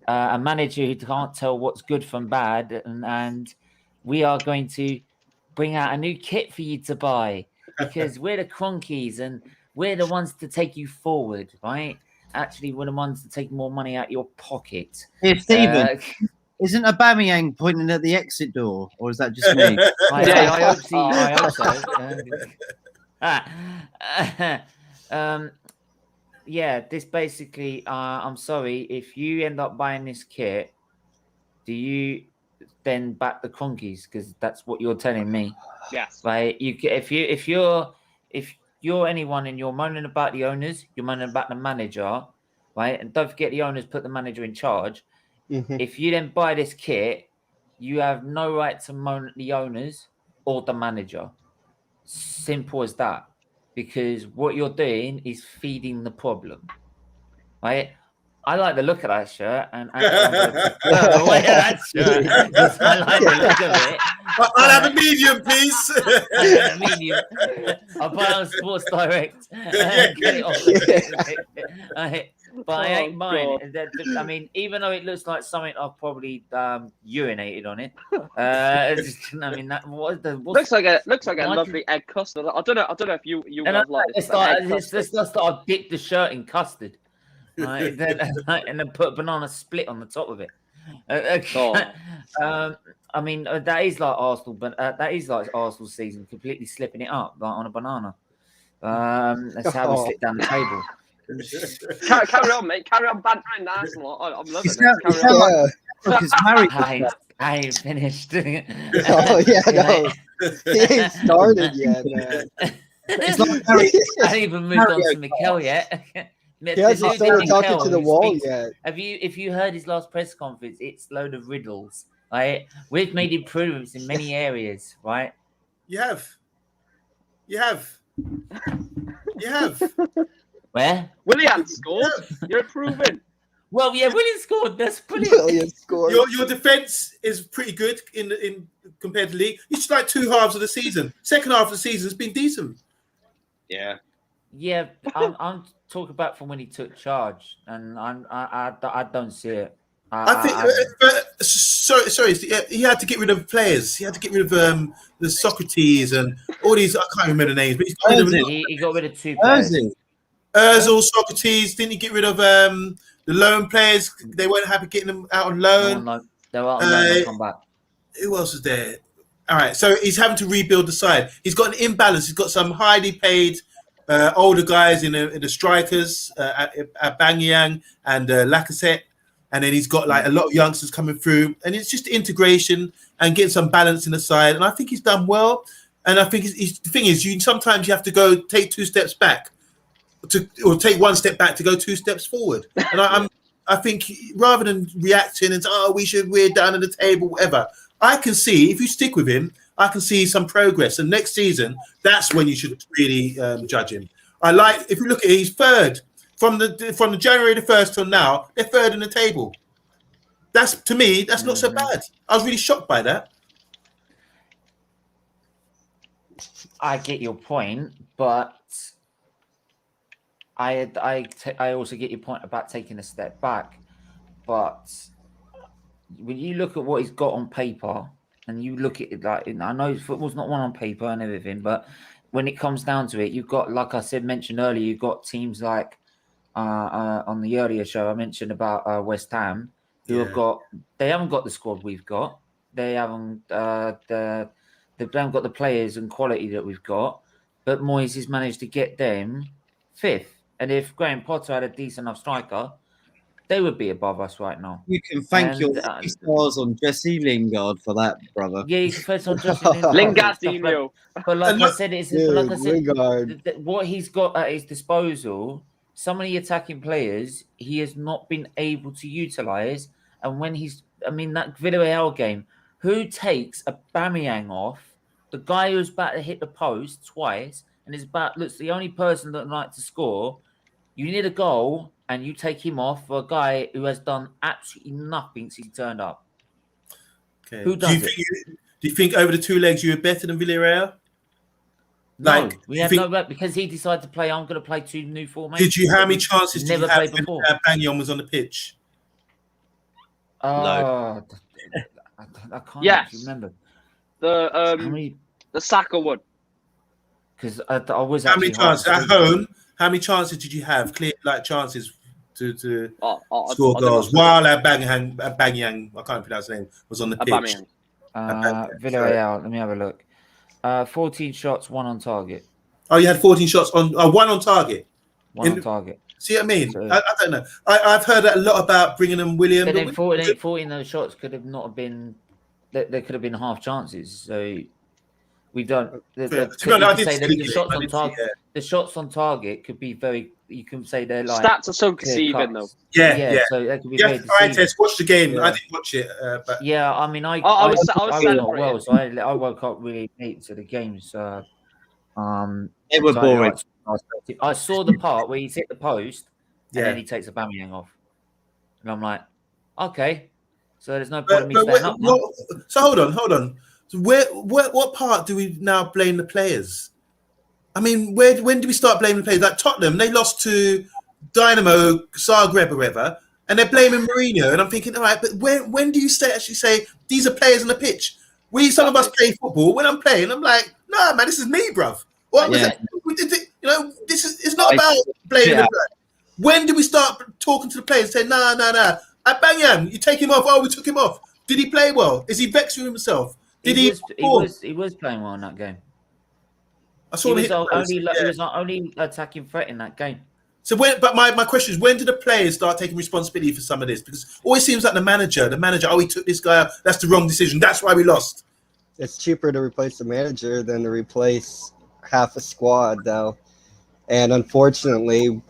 a manager who can't tell what's good from bad, and we are going to bring out a new kit for you to buy because we're the cronkies and we're the ones to take you forward, right? Actually, we're the ones to take more money out your pocket. Here, Stephen, isn't Aubameyang pointing at the exit door, or is that just me? I hope so. Yeah, this basically, I'm sorry, if you end up buying this kit, do you then back the cronkies? Because that's what you're telling me. Yes. Right? If you're anyone and you're moaning about the owners, you're moaning about the manager, right? And don't forget the owners put the manager in charge. If you then buy this kit, you have no right to moan at the owners or the manager. Simple as that. Because what you're doing is feeding the problem, right? I like the look of that shirt, and actually I'm going to wear that shirt because I like the look of it. I'll have a medium, please. A medium. I'll buy it on Sports Direct and get it off. But I ain't mine. I mean, even though it looks like something I've probably urinated on it. I mean, that looks like a lovely egg custard. I don't know if you love like this. It's just that I've dipped the shirt in custard, right? and then put a banana split on the top of it. I mean, that is like Arsenal, but that is like Arsenal season, completely slipping it up like on a banana. That's how we slip down the table. Carry on, mate. Carry on bantering Arsenal. I'm loving it. Carry on. I ain't finished. Oh yeah, no, he ain't started yet, man. It's like Harry. I haven't even moved on to Mikel yet. He hasn't started talking to the wall yet. If you heard his last press conference, it's a load of riddles. Right? We've made improvements in many areas, right? You have. Where? Willian scored. You're improving. Well, yeah, Willian scored. That's brilliant. Willian scored. Your defense is pretty good in compared to the league. It's like two halves of the season. Second half of the season has been decent. Yeah. Yeah, I'm talking about from when he took charge, and I don't see it. I think. Sorry. He had to get rid of players. He had to get rid of the Socrates and all these. I can't remember the names, but he got rid of two players. Özil, Socrates. Didn't he get rid of the loan players? They weren't happy getting them out on loan. They were on loan. Come back. Who else was there? All right, so he's having to rebuild the side. He's got an imbalance. He's got some highly paid older guys in the strikers, Aubameyang and Lacazette. And then he's got like a lot of youngsters coming through, and it's just integration and getting some balance in the side. And I think he's done well. And I think the thing is, sometimes you have to go take two steps back, or take one step back to go two steps forward. And I think rather than reacting and we're down at the table, whatever. I can see if you stick with him, I can see some progress. And next season, that's when you should really judge him. If you look at it, he's third. From the January the 1st till now, they're third in the table. To me, that's not so bad. I was really shocked by that. I get your point, but I also get your point about taking a step back. But when you look at what he's got on paper, and you look at it like, I know football's not one on paper and everything, but when it comes down to it, you've got, like I mentioned earlier, you've got teams like on the earlier show I mentioned about West Ham, who they haven't got the squad we've got. They haven't got the players and quality that we've got. But Moyes has managed to get them fifth. And if Graham Potter had a decent enough striker, they would be above us right now. You can thank your stars on Jesse Lingard for that, brother. Yeah, you can focus on Jesse Lingard. But like I said, what he's got at his disposal, some of the attacking players he has not been able to utilize. And when that Villarreal game, who takes Aubameyang off, the guy who's about to hit the post twice and looks the only person that would like to score, you need a goal and you take him off for a guy who has done absolutely nothing since he turned up. Okay. Who does do you think over the two legs you were better than Villarreal? No, Like, we you had think- no rep because he decided to play. I'm going to play 2 new formations. Did you? How many chances did Never you have played when before. Banyan was on the pitch? I can't Yes. actually remember The how many. the Saka one. Because I was How many actually half chances at asleep. home? How many chances did you have? Clear like chances to score I goals didn't know. while Banyan, I can't pronounce his name, was on the pitch. Aubameyang. Villarreal. Let me have a look. 14 shots, 1 on target. Oh, you had 14 shots on 1 on target. 1 on target. See what I mean? So- I don't know. I've heard a lot about bringing in William. But then 14 of those shots could have not been. There could have been half chances. So we don't. The shots on target could be very. You can say they're like Stats are so deceiving, though. Yeah. So that could be Yeah, very all right, deceiving. Tess, watch the game. Yeah. I didn't watch it, but Yeah, I mean, I was not celebrating. well, so I woke up really late to the games. They were so boring. I saw the part where he's hit the post and yeah. then he takes a Aubameyang off, and I'm like, okay, so there's no point But, in me staying up now. so hold on. So what part do we now blame the players? I mean, when do we start blaming the players? Like Tottenham, they lost to Dynamo Zagreb or whatever, and they're blaming Mourinho. And I'm thinking, all right, but when do you actually say these are players on the pitch? Some of us play football. When I'm playing, I'm like, nah, man, this is me, bruv. What was it? You know, it's not about blaming the players. When do we start talking to the players and say, nah, Banyan, you take him off. Oh, we took him off. Did he play well? Is he vexed with himself? He was playing well in that game. I saw He was our only attacking threat in that game. So but my question is, when do the players start taking responsibility for some of this? Because it always seems like the manager, he took this guy out. That's the wrong decision. That's why we lost. It's cheaper to replace the manager than to replace half a squad, though. And unfortunately,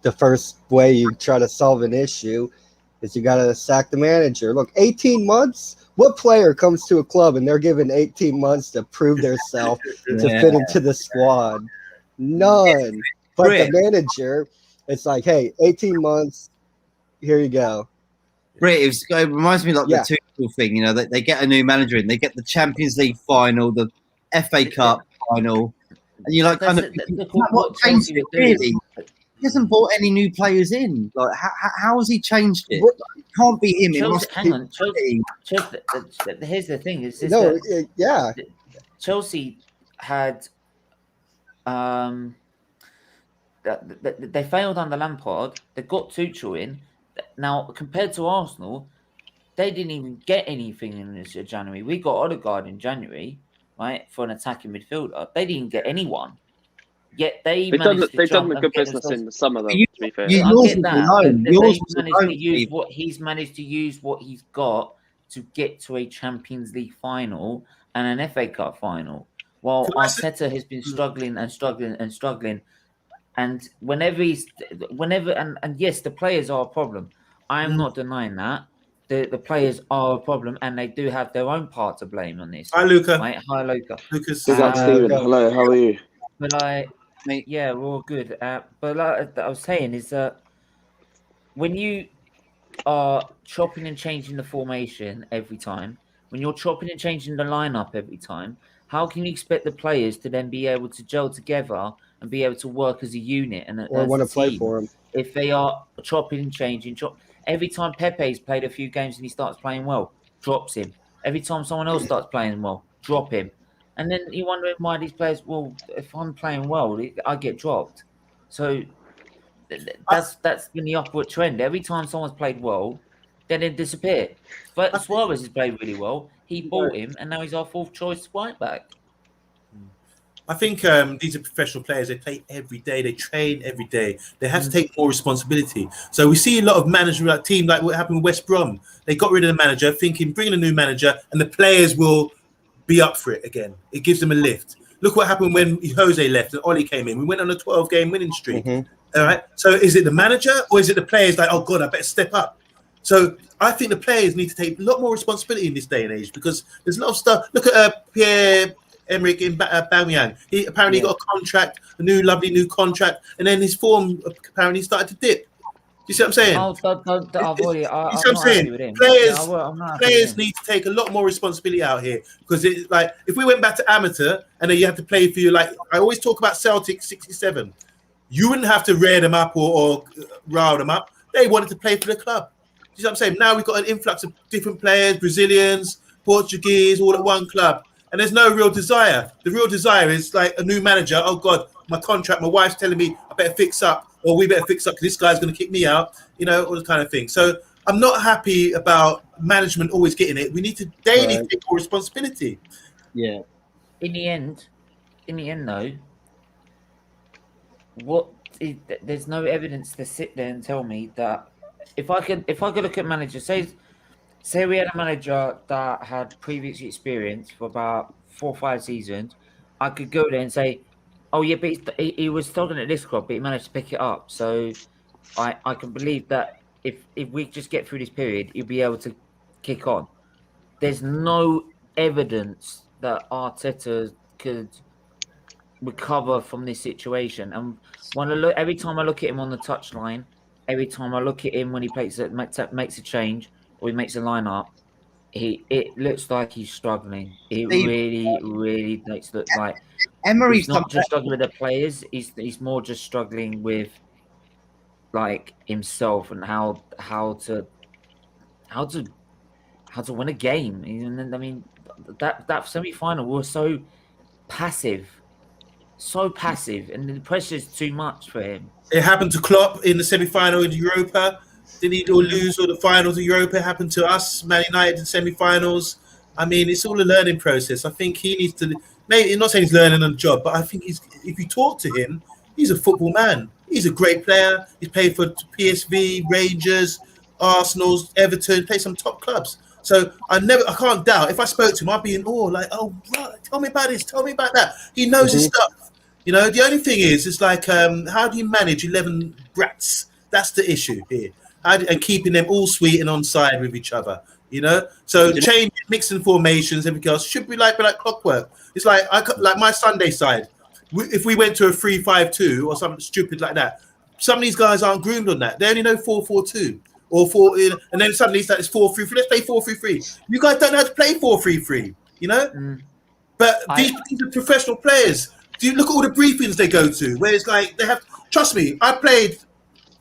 the first way you try to solve an issue is you got to sack the manager. Look, 18 months. What player comes to a club and they're given 18 months to prove themselves to fit into the squad? None. But the manager, it's like, hey, 18 months, here you go. It reminds me like the Tuchel thing. You know, they get a new manager in, they get the Champions League final, the FA Cup final, and you're like, what changed it really? He hasn't brought any new players in. Like, how has he changed it? It can't be him. Here's the thing. Chelsea had they failed under Lampard. They got Tuchel in. Now, compared to Arsenal, they didn't even get anything in this January. We got Odegaard in January, right, for an attacking midfielder. They didn't get anyone. Yet they've done the good business in the summer, though. To be fair, He's managed to use what he's got to get to a Champions League final and an FA Cup final, while Arteta has been struggling. And whenever yes, the players are a problem. I am not denying that. The players are a problem, and they do have their own part to blame on this. Hi, Luca. Right? Hi, Luca. Lucas. Steven. Hello, how are you? But yeah, we're all good. But like I was saying is that when you are chopping and changing the formation every time, when you're chopping and changing the lineup every time, how can you expect the players to then be able to gel together and be able to work as a unit and or want to play for them if they are chopping and changing? Every time Pepe's played a few games and he starts playing well, drops him. Every time someone else starts playing well, drop him. And then you're wondering why these players, well, if I'm playing well, I get dropped. So that's been the upward trend. Every time someone's played well, then they disappear. But Suarez has played really well. He bought him, and now he's our fourth choice right back. I think these are professional players. They play every day. They train every day. They have to take more responsibility. So we see a lot of management team like what happened with West Brom. They got rid of the manager, thinking bring in a new manager, and the players will be up for it again. It gives them a lift. Look what happened when Jose left and Oli came in. We went on a 12-game winning streak. All right. So is it the manager or is it the players like, oh God, I better step up? So I think the players need to take a lot more responsibility in this day and age because there's a lot of stuff. Look at Pierre-Emerick in Aubameyang. He apparently got a contract, a lovely new contract, and then his form apparently started to dip. you see what I'm saying? I've already, I'm I'm not saying? happy with him. Players, I'm not happy with players him. need to take a lot more responsibility out here, because it's like if we went back to amateur and then you have to play for you, like I always talk about Celtic '67. You wouldn't have to rear them up or rile them up. They wanted to play for the club. You see what I'm saying? Now we've got an influx of different players, Brazilians, Portuguese, all at one club. And there's no real desire. The real desire is like a new manager. Oh, God, my contract, my wife's telling me I better fix up, or we better fix up because this guy's going to kick me out, you know, all this kind of thing. So I'm not happy about management always getting it. We need to daily take more responsibility. Yeah. In the end, though, there's no evidence to sit there and tell me that if I could look at managers, say we had a manager that had previous experience for about 4 or 5 seasons, I could go there and say, oh yeah, but he was struggling at this club, but he managed to pick it up. So I can believe that if we just get through this period, he'll be able to kick on. There's no evidence that Arteta could recover from this situation. And when I look, every time I look at him on the touchline, every time I look at him when he makes a change or he makes a lineup, it looks like he's struggling. It really makes it look like Emery's he's not just struggling with the players. He's more just struggling with like himself and how to win a game. And I mean that semi-final was so passive, and the pressure's too much for him. It happened to Klopp in the semi-final in Europa. Didn't he lose all the finals of Europa? It happened to us, Man United, in semi-finals. I mean, it's all a learning process. I think he needs to. Maybe I'm not saying he's learning on the job, but I think if you talk to him, he's a football man. He's a great player. He's played for PSV, Rangers, Arsenal, Everton, played some top clubs. So I can't doubt. If I spoke to him, I'd be in awe. Like, oh, right, tell me about this, tell me about that. He knows his stuff. You know, the only thing is, it's like, how do you manage 11 brats? That's the issue here. And keeping them all sweet and on side with each other, you know? So mixing formations, everything else should be like clockwork. It's like my Sunday side. If we went to a 3-5-2 or something stupid like that, some of these guys aren't groomed on that. They only know 4-4-2 or 4, and then suddenly it's like it's 4-3-3. Let's play 4-3-3. You guys don't know how to play 4-3-3, you know? But these are professional players. Do you look at all the briefings they go to, where it's like they have? Trust me, I'm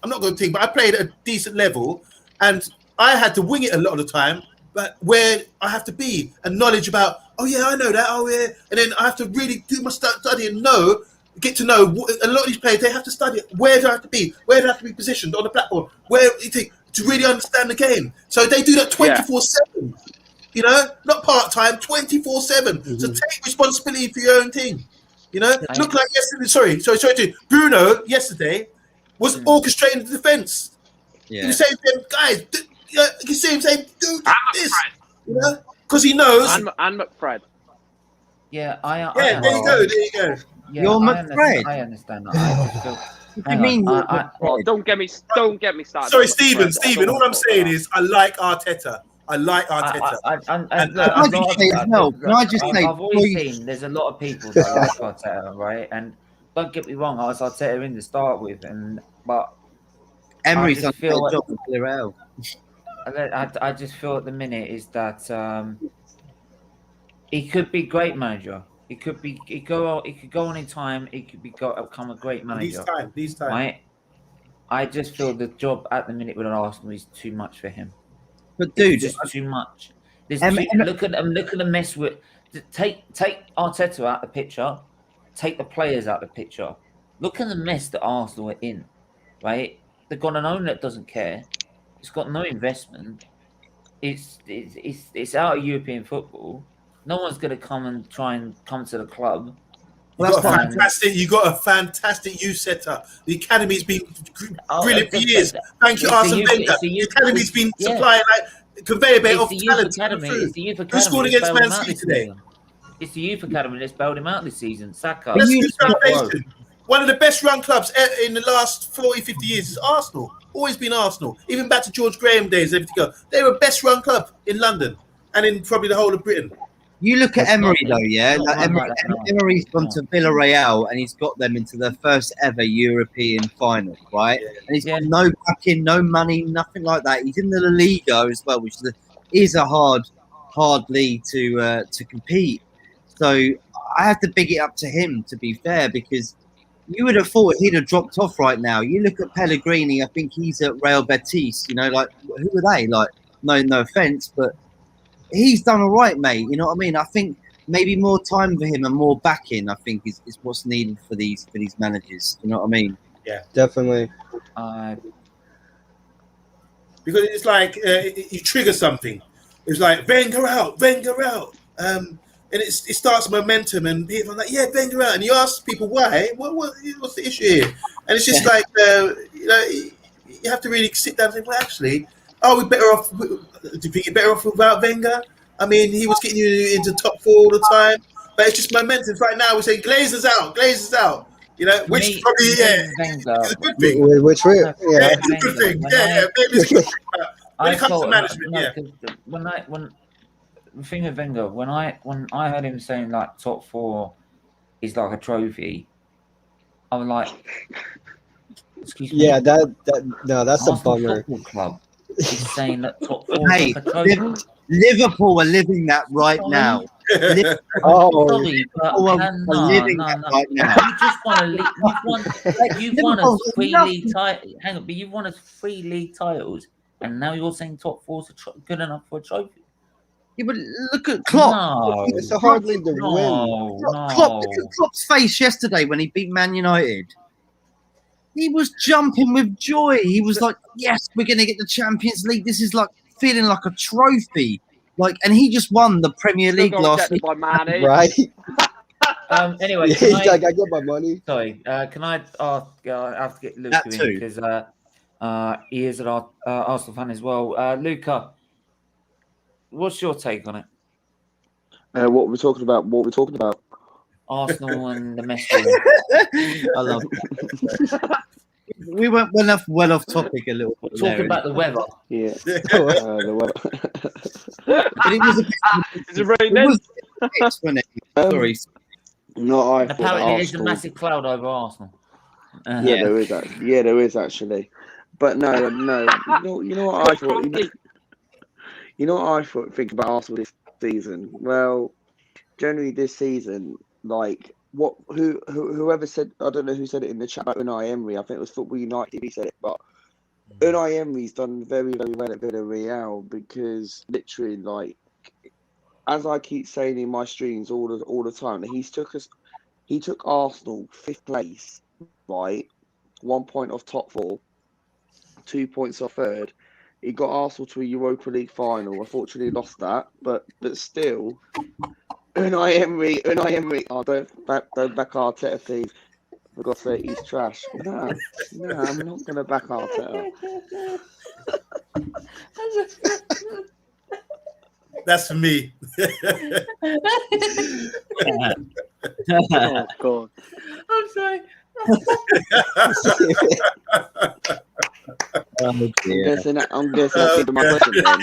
not going to think, but I played at a decent level, and I had to wing it a lot of the time. But where I have to be and knowledge about, oh yeah, I know that, oh yeah, and then I have to really do my study and get to know a lot of these players. They have to study where do I have to be, where do I have to be positioned on the platform, where you think to really understand the game. So they do that 24/7. You know, not part time, 24/7. So take responsibility for your own team. You know, look like yesterday. Sorry. Bruno yesterday was orchestrating the defense. Yeah. He was saying to them, guys, you can see him saying, do this. You know, because he knows. And McFred. Yeah, there you go. Yeah, You're McFred. I understand that. What do you mean? Well, don't get me started. Sorry, Stephen. All I'm saying is, I like Arteta. Can I just say, I've always seen there's a lot of people that like Arteta, right? And don't get me wrong, I was Arteta in to start with, but Emery's I on feel the job with Villarreal. I just feel at the minute is that he could be great manager. He could go on in time. He could become a great manager. These time. Right? I just feel the job at the minute with Arsenal is too much for him. But dude, it's just too much. Look at the mess with. Take Arteta out the picture. Take the players out the picture. Look at the mess that Arsenal are in. Right? They've got an owner that doesn't care. It's got no investment. It's out of European football. No one's going to come to the club. You got a fantastic youth setup. The academy's been brilliant for years. Thank you, Arsene Wenger. The academy's been supplying like conveyor belt of talent. It's the youth academy. Who scored against Man City today? It's the youth academy that's bailed him out this season. Saka. One of the best run clubs in the last 40, 50 years is Arsenal. Always been Arsenal. Even back to George Graham days, everything else. They were best run club in London and in probably the whole of Britain. You look at It's not- Emery though, yeah. it's not Like run like that, no. Emery's gone No. to Villarreal and he's got them into their first ever European final, right? And he's got no backing, no money, nothing like that. He's in the La Liga as well, which is a hard league to compete. So I have to big it up to him, to be fair, because you would have thought he'd have dropped off right now. You look at Pellegrini, I think he's at Real Betis. You know, like who are they? Like no offense, but he's done all right, mate. You know what I mean? I think maybe more time for him and more backing, I think, is what's needed for these managers. You know what I mean? Yeah, Definitely. because it's like you trigger something. It's like Wenger out, and it starts momentum, and people are like, yeah, Wenger out, and you ask people why, what's the issue here? And it's just like you know, you have to really sit down and think, well, actually, are we better off? Do you think you're better off without Wenger? I mean, he was getting you into top 4 all the time, but it's just momentum. Right now, we're saying Glazer's out. You know, which probably is a good thing. Which way? Yeah, it's a good thing. Yeah, maybe it's a good thing. But when it comes to management, when the thing with Wenger, when I heard him saying like top 4 is like a trophy, I was like, excuse me. Yeah, that's Arsenal a bummer. Football Club is saying that top 4 Hey, is like a trophy. Liverpool are living that right now. Sorry, but are living that right now. you just want to you've won us 3 league titles. Hang on, but you've won us 3 league titles, and now you're saying top 4 is good enough for a trophy. Yeah, but look at Klopp. No, It's a hard league to win. no. Klopp, look at Klopp's face yesterday when he beat Man United. He was jumping with joy. He was like, yes, we're going to get the Champions League. This is like feeling like a trophy. Like, and he just won the Premier League last week. By Man, Right? Anyway, Yeah, he's like, I get my money. sorry, can I ask? I have to get Luca That in too. because he is an Arsenal fan as well. Luca, what's your take on it? What we're talking about. Arsenal and the mess room. I love that. We went well off topic a little bit. Talking about the weather. Yeah. The weather. But it was a bit. Is it raining? It was a bit mixed, wasn't it? Sorry. No, I And thought apparently, there's a Arsenal. massive cloud over Arsenal. Yeah, there is. There is actually. But no. You know what I thought. You know what I think about Arsenal this season. Well, generally this season, like whoever said, I don't know who said it in the chat about Unai Emery. I think it was Football United TV said it, but Unai Emery's done very, very well at Villarreal because literally, like, as I keep saying in my streams all the time, he took Arsenal 5th place, right, 1 point off top 4, 2 points off 3rd. He got Arsenal to a Europa League final. Unfortunately, lost that, but still. Unai Emery. Oh, don't back Arteta, please. For God's sake, he's trash. No, I'm not going to back Arteta. that's for me. Oh God! I'm sorry. Oh, I'm dear. guessing that's my question then.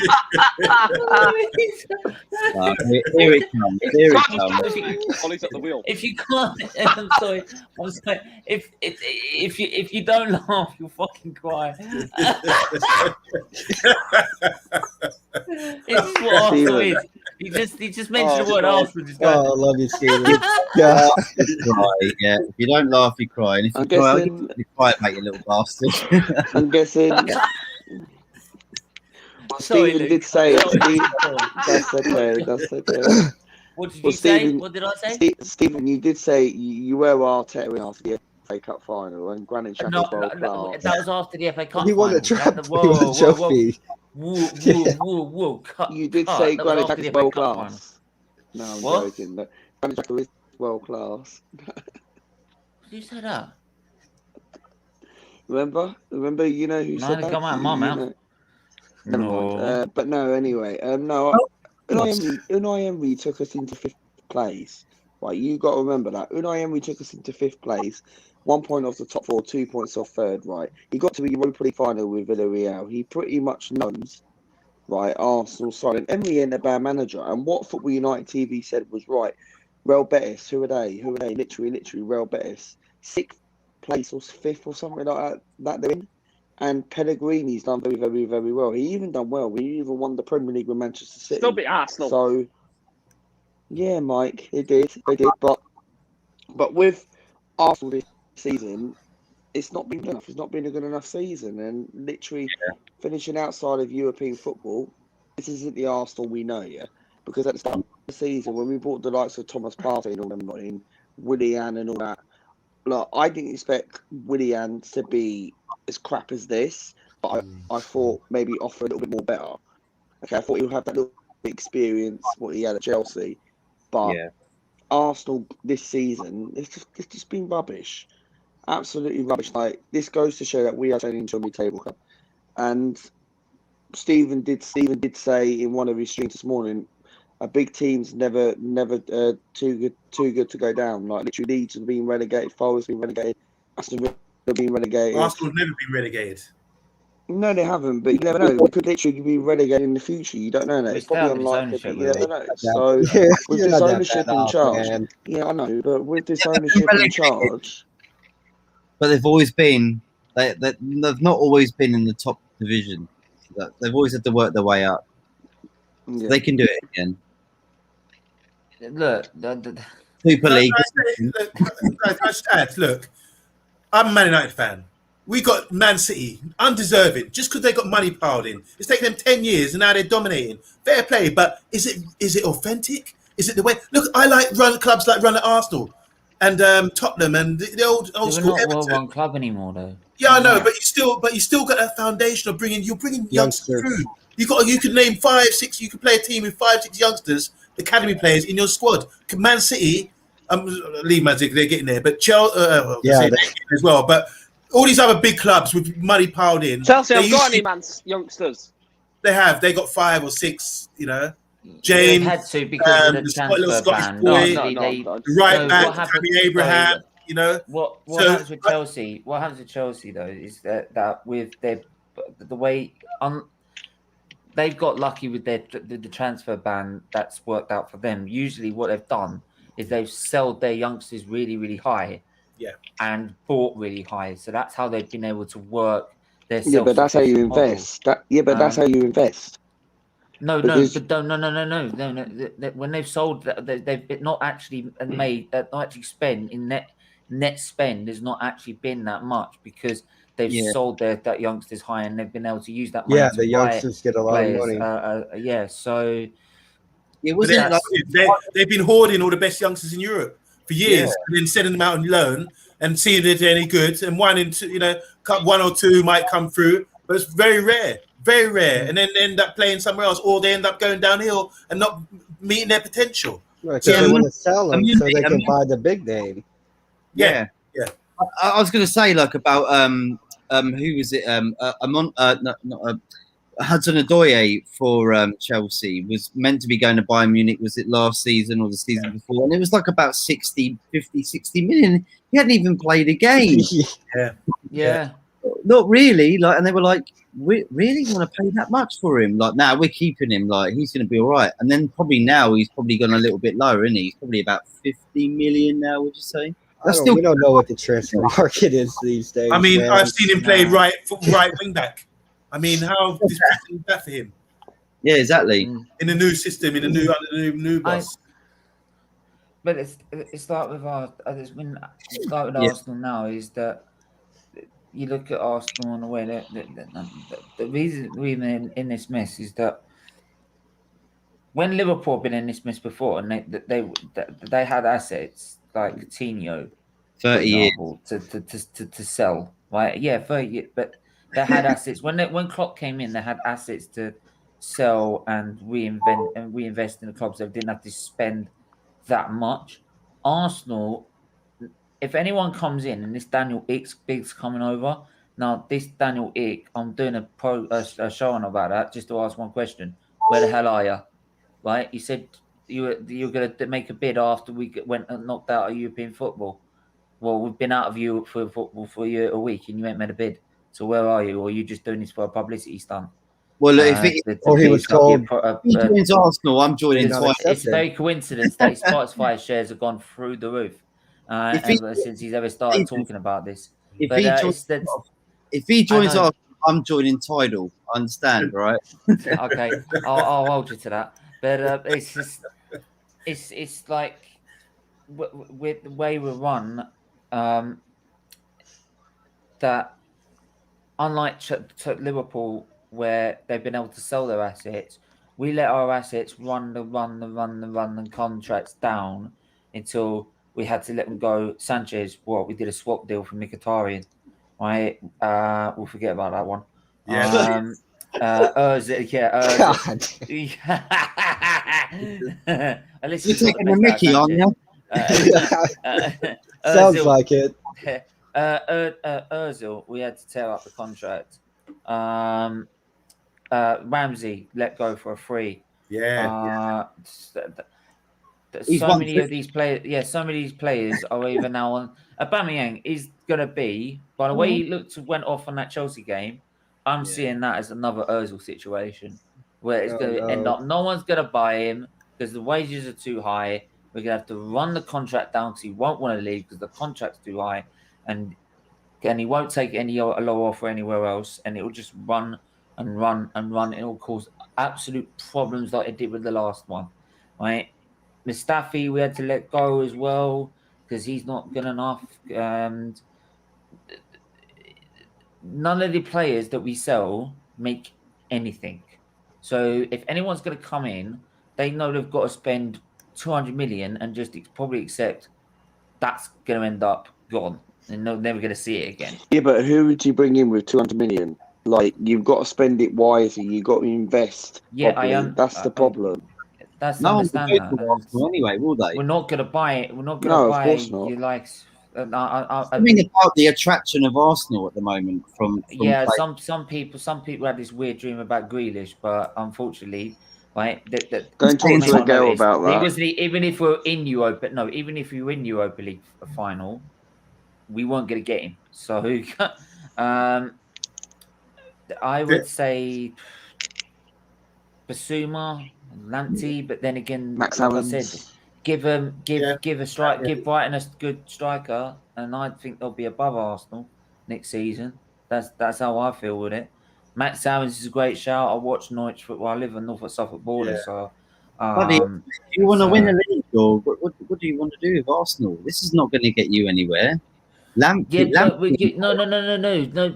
Here it comes. Here it comes. Ollie's at the wheel. If you can't, I'm sorry. If you don't laugh, you'll fucking cry. It's what Arsenal is. He just mentioned the word Arsenal. Just Oh, I going, love you, Steven. Yeah. Cry, yeah. If you don't laugh, you cry. And if you I'm cry, guessing- you cry, mate, you little bastard. I'm guessing. Sorry, Steven Luke. did say it. Sorry. That's okay. What did you Well, say? Steven- What did I say? Stephen, you did say you were Arteta after the FA Cup final and Granit Xhaka No, was world class. that was after the FA Cup. He won a final. trophy. He won a trophy. Whoa. Cut. You did cut. say That was Granit after Xhaka the is FA world Cup class. No, I'm What? joking. But Granit Xhaka is world class. final. Did you say that? Remember? You know who No, said it that? come out of my You mouth. know- Never mind. No. But no, anyway. No, Unai Emery took us into 5th place. Right, you got to remember that. Unai Emery took us into 5th place. 1 point off the top 4, 2 points off 3rd, right? He got to the Europa League final with Villarreal. He pretty much knows, right? Arsenal signing Emery and a bad manager. And what Football United TV said was right. Real Betis, who are they? Who are they? Literally, Real Betis, 6th place or 5th or something like that they're in. And Pellegrini's done very, very, very well. He even done well. He even won the Premier League with Manchester City. Still beat Arsenal. So, yeah, Mike, they did. But with Arsenal this season, it's not been good enough. It's not been a good enough season. And literally finishing outside of European football, this isn't the Arsenal we know, yeah? Because at the start of the season, when we brought the likes of Thomas Partey and all them not in, Willian and all that, look, I didn't expect Willian to be as crap as this, but I thought maybe offer a little bit more better. Okay, I thought he would have that little experience what he had at Chelsea, but Arsenal this season, it's just been rubbish, absolutely rubbish. Like, this goes to show that we are training to a mid-table club. And Stephen did say in one of his streams this morning, a big team's never too good to go down. Like, literally, Leeds have been relegated, Forest have been relegated, Aston Villa have been relegated. Arsenal have never been relegated. No, they haven't, but you never know. We could literally be relegated in the future. You don't know that. It's probably unlikely, but you never know. So, with this ownership in charge, yeah, I know, but with this ownership in charge. But they've always been, they've not always been in the top division. They've always had to work their way up. So they can do it again. Look, Super League. Look, I'm a Man United fan. We got Man City, undeserving, just because they got money piled in. It's taken them 10 years, and now they're dominating. Fair play, but is it authentic? Is it the way? Look, I like clubs like run at Arsenal and Tottenham and the old school. They're not a well-run club anymore, though. Yeah, I know, but you still got that foundation of bringing youngsters through. You can name 5, 6. You can play a team with 5, 6 youngsters, academy players in your squad. Man City, leave Man City, they're getting there, but Chelsea, as well. But all these other big clubs with money piled in. Chelsea have got any youngsters? They have. They got 5 or 6. You know, James had to because of the transfer ban. The right back, Tammy Abraham. You know what happens with Chelsea? What happens with Chelsea though is that with the way they've got lucky with the transfer ban that's worked out for them. Usually, what they've done is they've sold their youngsters really, really high. Yeah. And bought really high. So that's how they've been able to work their Yeah, but that's how you invest. That's how you invest. No. When they've sold, they've not actually spent in net spend has not actually been that much because they've sold their youngsters high and they've been able to use that money. Yeah, the youngsters get a lot of money. So it wasn't they've been hoarding all the best youngsters in Europe for years and then sending them out on loan and seeing if they're any good. And 1 or 2 might come through, but it's very rare. And then they end up playing somewhere else, or they end up going downhill and not meeting their potential. Right, so they want to sell them so they can buy the big name. Yeah. I was going to say about who was it? Hudson Odoi for Chelsea was meant to be going to Bayern Munich. Was it last season or the season before? And it was like about 60 million. He hadn't even played a game. Yeah. Not really. And they were like, really? You want to pay that much for him? Nah, we're keeping him. He's going to be all right. And then probably now he's probably gone a little bit lower, isn't he? He's probably about 50 million now, would you say? We don't know what the transfer market is these days. I mean, I've seen him play right wing back. I mean, how is that for him? Yeah, exactly. In the new system, in the new boss. But it's like with Arsenal now is that you look at Arsenal and the way that the reason we're in this mess is that when Liverpool have been in this mess before and they had assets like Coutinho, 30 years to sell, right? Yeah, 30 years, but they had assets when Klopp came in. They had assets to sell and reinvest in the clubs. They didn't have to spend that much. Arsenal, if anyone comes in and this Daniel Biggs coming over now, this Daniel Ick, I'm doing a show on about that just to ask one question: where the hell are you? Right? You said you were going to make a bid after we went and knocked out of European football. Well, we've been out of Europe for football for a week, and you ain't made a bid. So where are you? Or are you just doing this for a publicity stunt? Well, look, if he was told- he joins Arsenal, I'm joining Not twice. accepted. It's a very coincidence that his Spotify shares have gone through the roof If he- ever since he's ever started talking about this. If But he joins, if he joins know. Arsenal, I'm joining Tidal. I understand, right? Okay, I'll hold you to that. But it's just, it's like with the way we run, that unlike Liverpool, where they've been able to sell their assets, we let our assets run the contracts down until we had to let them go. Sanchez, we did a swap deal for Mkhitaryan, right? We'll forget about that one. Yeah. Ozil, yeah. God. At least You're he's not taking the a best Mickey, out, aren't you? Sounds Ozil, like it. Ozil, we had to tear up the contract. Ramsey let go for a free. Yeah. He's So won many of these players, so many of these players are either now on. Aubameyang is gonna be, by the way he went off on that Chelsea game. I'm seeing that as another Ozil situation where it's going to end up. No one's going to buy him because the wages are too high. We're going to have to run the contract down because he won't want to leave because the contract's too high, and he won't take a low offer anywhere else, and it will just run and run and run. It will cause absolute problems like it did with the last one, right? Mustafi, we had to let go as well because he's not good enough. And none of the players that we sell make anything. So if anyone's going to come in, they know they've got to spend 200 million and just probably accept that's going to end up gone and they're never going to see it again. Yeah, but who would you bring in with 200 million? Like, you've got to spend it wisely. You've got to invest. Yeah, properly. That's the problem. That's No one will understand go that. to Arsenal anyway, will they? We're not going to buy it. We're not going No, to of buy course not. you like. I mean about the attraction of Arsenal at the moment from Yeah, play- some people had this weird dream about Grealish, but unfortunately, right, Go and talk to a girl about that. He was even if we're in Europa, no, even if we were in Europa League final, we weren't going to get him. So, I would say Basuma, Lanty, but then again, Max like Allen. I said, give Brighton a good striker, and I think they'll be above Arsenal next season. That's how I feel with it. Max Allen's is a great shout. I watch Norwich football. I live in Norfolk Suffolk border, so. Buddy, do you want to win a league, or what do you want to do with Arsenal? This is not going to get you anywhere. But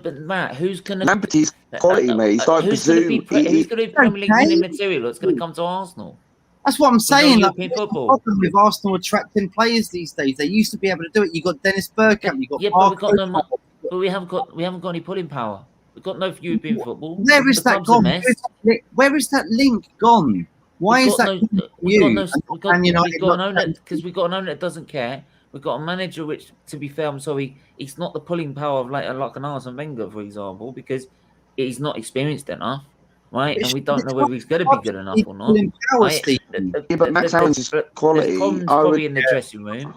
but Matt, who's gonna? Lamperty's quality, mate. He's like who's going to be? Who's going to be Premier League winning material that's going to come to Arsenal? That's what I'm saying. No Like, European what's the football. problem with Arsenal attracting players these days? They used to be able to do it. You got Dennis Bergkamp. You got but we've got no. But we haven't got any pulling power. We've got no European football. Where is that gone? Where is that link gone? Why is that? We've got an owner because we've got an owner that doesn't care. We've got a manager which, to be fair, I'm sorry, he's not the pulling power of like an Arsene Wenger, for example, because he's not experienced enough, right? And we don't know whether he's going to be good enough or not. Right? Yeah, but Max Allen's quality. The problem's probably in the dressing room.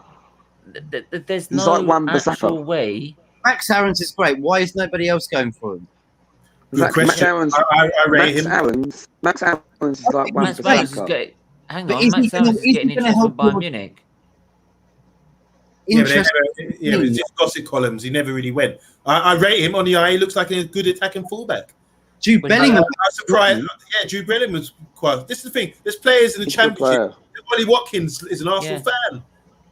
There's no actual way. Max Aaron's is great. Why is nobody else going for him? Good question. I rate him. Max Allen's is like one Max Allen's is good. Hang on, Max Allen's is getting interested in Bayern Munich. Yeah, but it was just gossip columns. He never really went. I rate him on the eye. He looks like a good attacking fullback. Jude Bellingham. I'm surprised. Yeah, Jude Bellingham was quite. This is the thing. There's players in the Championship. Ollie Watkins is an Arsenal fan,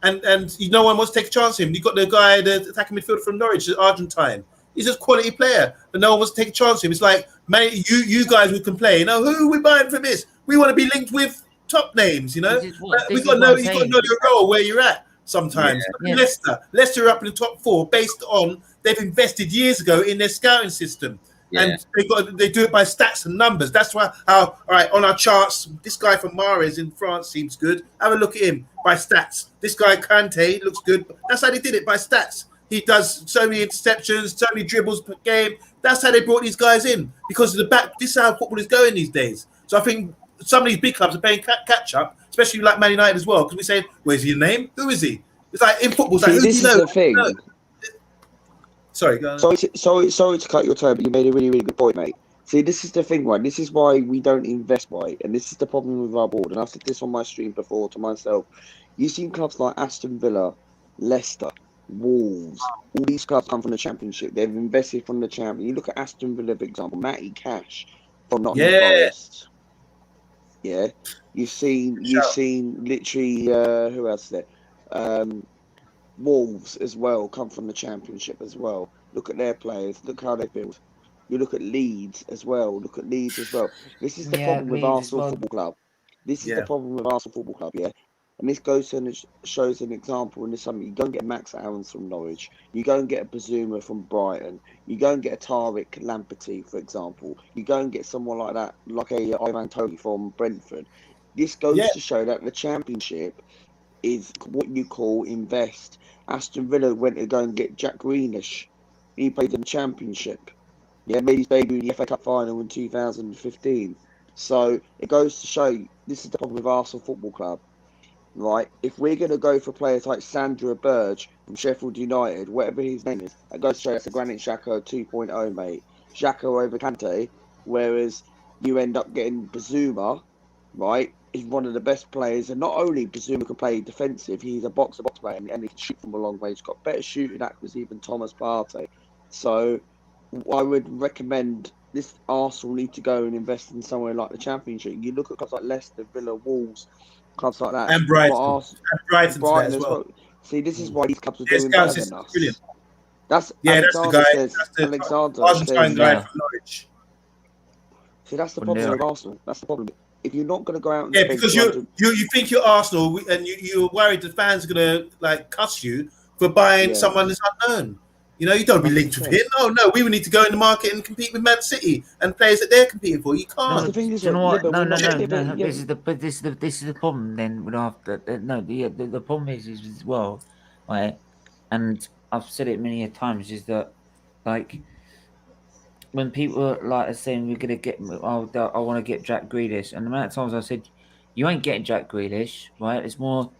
and no one wants to take a chance on him. You got the guy, the attacking midfielder from Norwich, the Argentine. He's a quality player, but no one wants to take a chance on him. It's like, man, you guys would complain. Oh, who are we buying for this? We want to be linked with top names, you know. You got to know your role where you're at. Sometimes Leicester are up in the top 4 based on they've invested years ago in their scouting system, and they do it by stats and numbers. That's why all right, on our charts, this guy from Mahrez in France seems good. Have a look at him by stats. This guy Kante looks good. That's how they did it, by stats. He does so many interceptions, so many dribbles per game. That's how they brought these guys in, because of the back. This is how football is going these days. So I think some of these big clubs are playing catch up, especially like Man United as well, because we say, where's your name? Who is he? It's like in football, it's like, who do you know? This is the thing. No. Sorry, go on. Sorry to cut your toe, but you made a really, really good point, mate. See, this is the thing, right? This is why we don't invest, right? And this is the problem with our board. And I've said this on my stream before to myself. You've seen clubs like Aston Villa, Leicester, Wolves. All these clubs come from the Championship. They've invested from the Champion. You look at Aston Villa, for example, Matty Cash from Nottingham Yeah. Forest. Yeah. You've seen literally who else is there? Wolves as well come from the Championship as well. Look at their players. Look how they build. You look at Leeds as well. Look at Leeds as well. This is the problem with Leeds as Arsenal well. Football Club. This is the problem with Arsenal Football Club, yeah. And this goes and shows an example in this something. You go and get Max Aarons from Norwich. You go and get a Bazuma from Brighton. You go and get a Tariq Lamptey, for example. You go and get someone like that, like a Ivan Toney from Brentford. This goes to show that the Championship is what you call invest. Aston Villa went to go and get Jack Grealish. He played in the Championship. Yeah, made his debut in the FA Cup final in 2015. So it goes to show you, this is the problem with Arsenal Football Club, right? If we're going to go for players like Sandra Burge from Sheffield United, whatever his name is, it goes to show that's a Granit Xhaka 2.0, mate. Xhaka over Kante, whereas you end up getting Bazuma, right? He's one of the best players, and not only Bazuma can play defensive, he's a box-to-box player, and he can shoot from a long way. He's got better shooting accuracy than Thomas Partey. So I would recommend this Arsenal need to go and invest in somewhere like the Championship. You look at clubs like Leicester, Villa, Wolves, clubs like that. And Brighton. Brighton as well. See, this is why these clubs are doing better than us. Brilliant. That's the guy. Says, that's the Alexander Argentine says, guy from Norwich. See, that's the problem with Arsenal. That's the problem. If you're not going to go out and because you think you're Arsenal and you're worried the fans are going to cuss you for buying someone that's unknown. You know, you don't be linked with him. No, we would need to go in the market and compete with Man City and players that they're competing for. You can't. No, do you know what? No. This is the problem. Then the problem is as well, right? And I've said it many times is that when people are saying we're gonna get, I want to get Jack Grealish, and the amount of times I said you ain't getting Jack Grealish, right? It's more.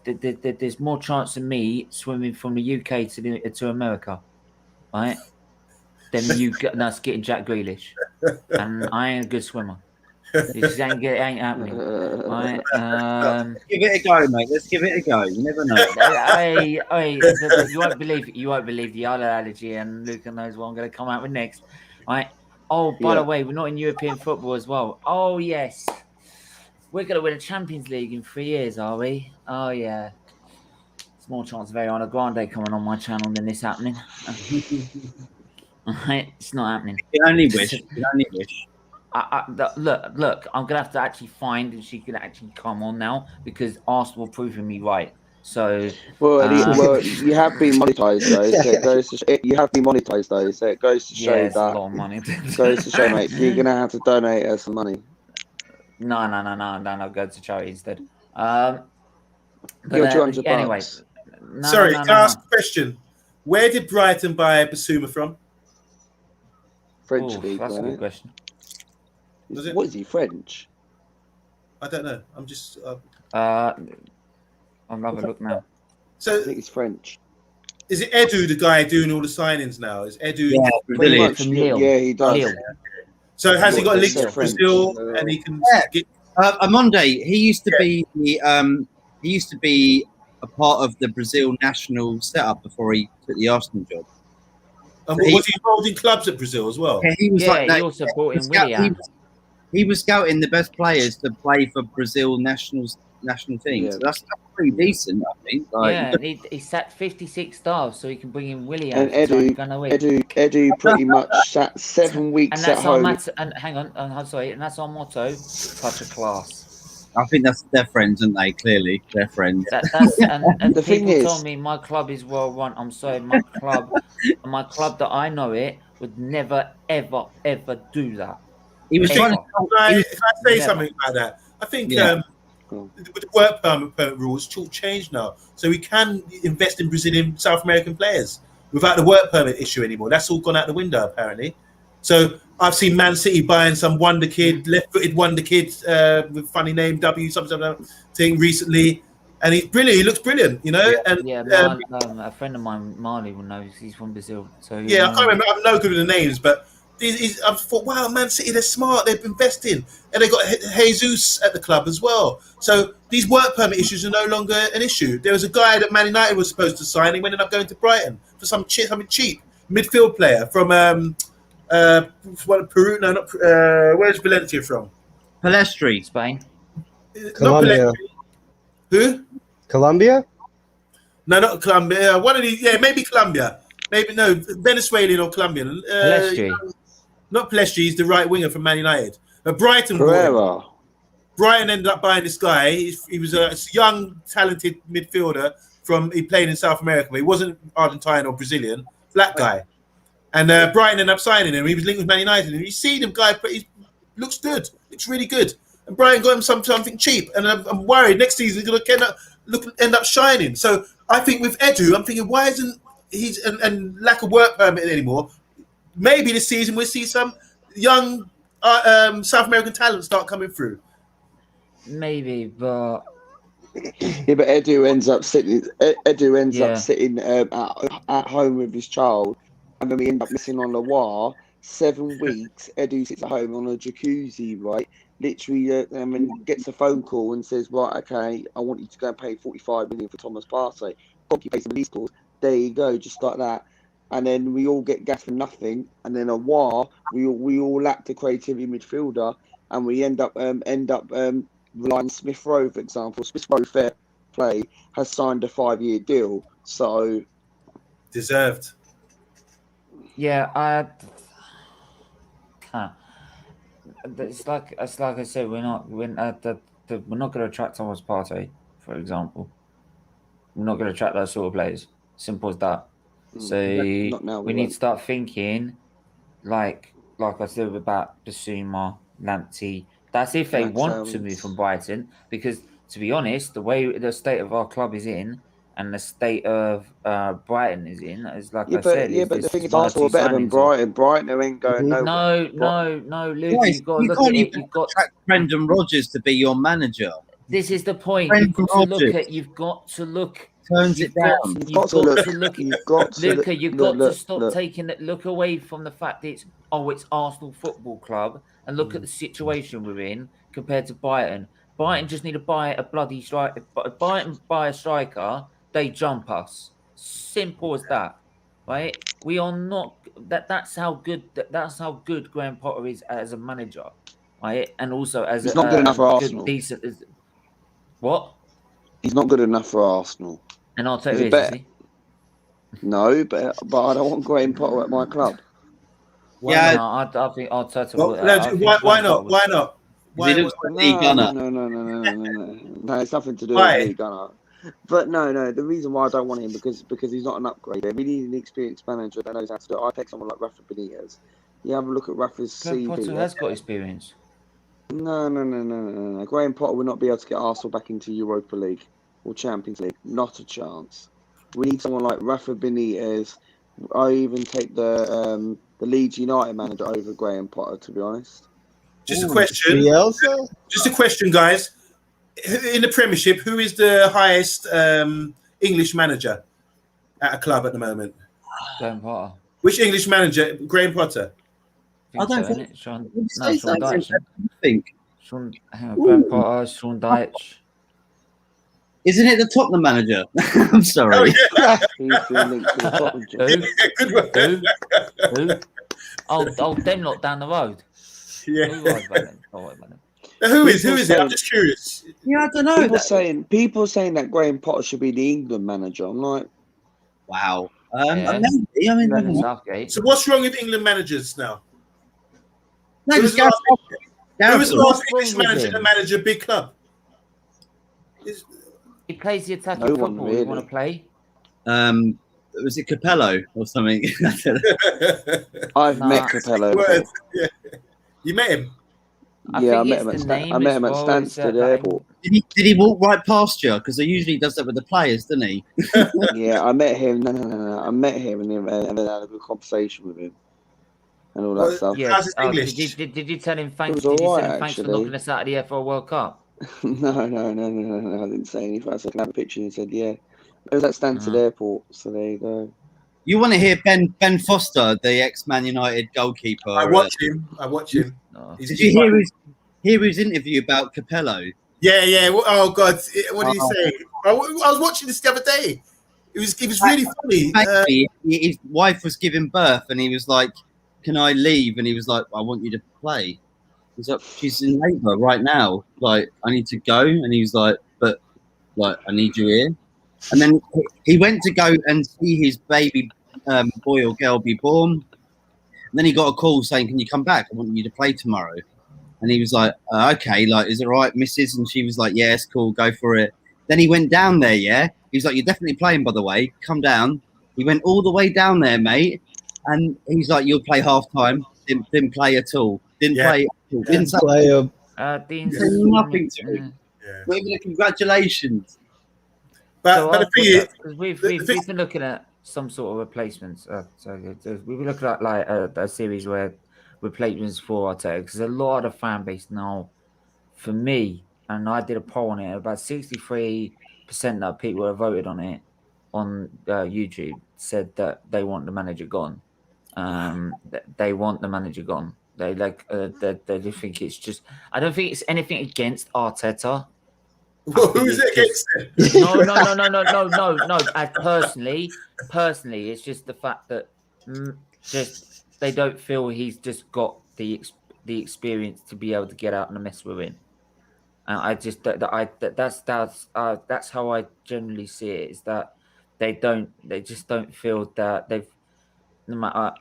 There's more chance of me swimming from the UK to America, right? Than us getting Jack Grealish, and I ain't a good swimmer. It just ain't happening, right? Give it a go, mate. Let's give it a go. You never know. You won't believe the other allergy, and Luca knows what I'm going to come out with next, right? Oh, by the way, we're not in European football as well. Oh yes. We're going to win a Champions League in 3 years, are we? Oh, yeah. It's more chance of Ariana Grande coming on my channel than this happening. It's not happening. You only wish. Look, I'm going to have to actually find if she can actually come on now because Arsenal are proving me right. So, you have been monetized though. So it goes to you have been monetized though. So it goes to show that. A lot of money. Goes to show, mate. You're going to have to donate us some money. No, go to charity instead. Anyway. Sorry, can I ask a question? Where did Brighton buy Basuma from? French league. That's a good question. What is he, French? I don't know. I'm just. I'll have a look now. So I think it's French. Is it Edu, the guy doing all the signings now? Is Edu? Yeah, Brazilian. Yeah, he does. Lille. So has he got links to Brazil and he can get? Amonde, he used to be a part of the Brazil national setup before he took the Arsenal job. And was he involved in clubs at Brazil as well? Yeah, he was he also brought in Willian. He was scouting the best players to play for Brazil national team. So that's pretty decent, I think. He sat 56 stars so he can bring in Willian. And Edu pretty much sat 7 weeks at home. And that's our motto: touch of class. I think they're friends, aren't they? Clearly, they're friends. And the thing people is, told me my club is well run. I'm sorry, my club that I know it would never, ever, ever do that. He was trying to. Can I say something about that? I think with the work permit rules, it's all changed now, so we can invest in Brazilian, South American players without the work permit issue anymore. That's all gone out the window apparently. So I've seen Man City buying some wonder kid, left-footed wonder kid with funny name W something thing recently, and he's brilliant. He looks brilliant, you know. A friend of mine, Marley, will know. He's from Brazil. So I can't remember. I'm no good with the names, but I thought, wow, Man City, they're smart. They've investing, and they got Jesus at the club as well. So these work permit issues are no longer an issue. There was a guy that Man United was supposed to sign. He ended up going to Brighton for something cheap midfield player from Peru. No, not where's Valencia from? Palestri. Spain. Colombia. Not Who? Colombia? No, not Colombia. One of these. Yeah, maybe Colombia. Maybe no, Venezuelan or Colombian. Palestri. Not Palestri. He's the right winger from Man United. But Brighton. Brighton ended up buying this guy. He was a young, talented midfielder he played in South America. But he wasn't Argentine or Brazilian. Black guy. And Brighton ended up signing him. He was linked with Man United. And you see him, guy, he looks good. Looks really good. And Brighton got him something cheap. And I'm worried next season he's going to end up shining. So I think with Edu, I'm thinking, why isn't he's and lack of work permit anymore? Maybe this season we'll see some young South American talent start coming through. Maybe, but yeah, but Edu ends up sitting. Up sitting at home with his child, and then we end up missing on the wire. 7 weeks, Edu sits at home on a jacuzzi, right? Literally, and gets a phone call and says, "Right, okay, I want you to go and pay 45 million for Thomas Partey." He pays the release clause. There you go, just like that. And then we all get gas for nothing. And then a while, we all lack the creativity midfielder, and we end up relying on Smith Rowe, for example. Smith Rowe, fair play, has signed a 5-year deal, so deserved. Yeah, it's like I said, we're not going to attract Thomas Partey, for example. We're not going to attract those sort of players. Simple as that. So we need to start thinking, like I said about Basuma, Lamptey. That's if they want to move from Brighton, because to be honest, the way the state of our club is in and the state of Brighton is in, is like I said. Yeah, but the thing is, Arsenal are better than Brighton. Brighton ain't going nowhere. No, Luke, you've got to look at it. You've got Brendan Rodgers to be your manager. This is the point. You've got to look. Turns it down. You've got to stop taking it. Look away from the fact that it's Arsenal Football Club and look at the situation we're in compared to Brighton. Brighton just need to buy a bloody striker. If Brighton buy a striker, they jump us. Simple as that, right? We are not. That's how good. That's how good Graham Potter is as a manager, right? And also as he's not good enough for Arsenal. What? He's not good enough for Arsenal. And I'll tell you this, is he? No, but I don't want Graham Potter at my club. I think I'll tell you. Why not? Why not? He looks like Lee Gunner. No, it's nothing to do with Lee Gunner. But no. The reason why I don't want him because he's not an upgrade. We need an experienced manager that knows how to do it. I take someone like Rafa Benitez. You have a look at Rafa's CV. Potter has got experience. No. Graham Potter will not be able to get Arsenal back into Europa League or Champions League. Not a chance. We need someone like Rafa Benitez. I even take the Leeds United manager over Graham Potter, to be honest. Just a question, guys. In the Premiership, who is the highest English manager at a club at the moment? Graham Potter. Which English manager? Graham Potter. I don't think Sean Dyche. Graham Potter, Sean Dyche. Isn't it the Tottenham manager? I'm sorry. Oh, yeah. Who? Oh, them lot down the road. Yeah. Who is it? I'm just curious. Yeah, I don't know. People saying that Graham Potter should be the England manager. I'm like, wow. So what's wrong with England managers now? No, who was the last English manager to manage a big club? He plays the attacking football we want to play. Was it Capello or something? I've met Capello. Yeah. You met him? I met him at Stansted Airport. Did he walk right past you? Because he usually does that with the players, doesn't he? Yeah, I met him. No. I met him and then had a good conversation with him and all that stuff. Yeah. Did you tell him thanks? Did you tell him thanks for knocking us out of the FA World Cup? No. I didn't say anything. I said, "Can I have a picture?" And he said, "Yeah." It was at Stansted Airport, so there you go. You want to hear Ben Foster, the ex-Man United goalkeeper? I watch him. No. Did you hear his interview about Capello? Yeah. Oh God, what did he say? I was watching this the other day. It was really funny. Basically, his wife was giving birth, and he was like, "Can I leave?" And he was like, "I want you to play." He's like, "She's in labour right now. Like, I need to go." And he was like, "But like, I need you here." And then he went to go and see his baby boy or girl be born. And then he got a call saying, "Can you come back? I want you to play tomorrow." And he was like, "Okay, like, is it all right, missus?" And she was like, "Yeah, it's cool, go for it." Then he went down there, yeah? He was like, "You're definitely playing, by the way. Come down." He went all the way down there, mate. And he's like, "You'll play half-time." Didn't play at all. Didn't play at all. Didn't say nothing to him. Not even a congratulations. But the thing is, we've been looking at some sort of replacements. We've been looking at like a series where replacements for Arteta, because a lot of the fan base now, for me, and I did a poll on it, about 63% of people who voted on it on YouTube said that they want the manager gone. They want the manager gone. They just think it's just. I don't think it's anything against Arteta. well, who's it against? No. Personally, it's just the fact that just they don't feel he's just got the experience to be able to get out and mess with him. And I just that's how I generally see it. Is that they just don't feel that they've, no matter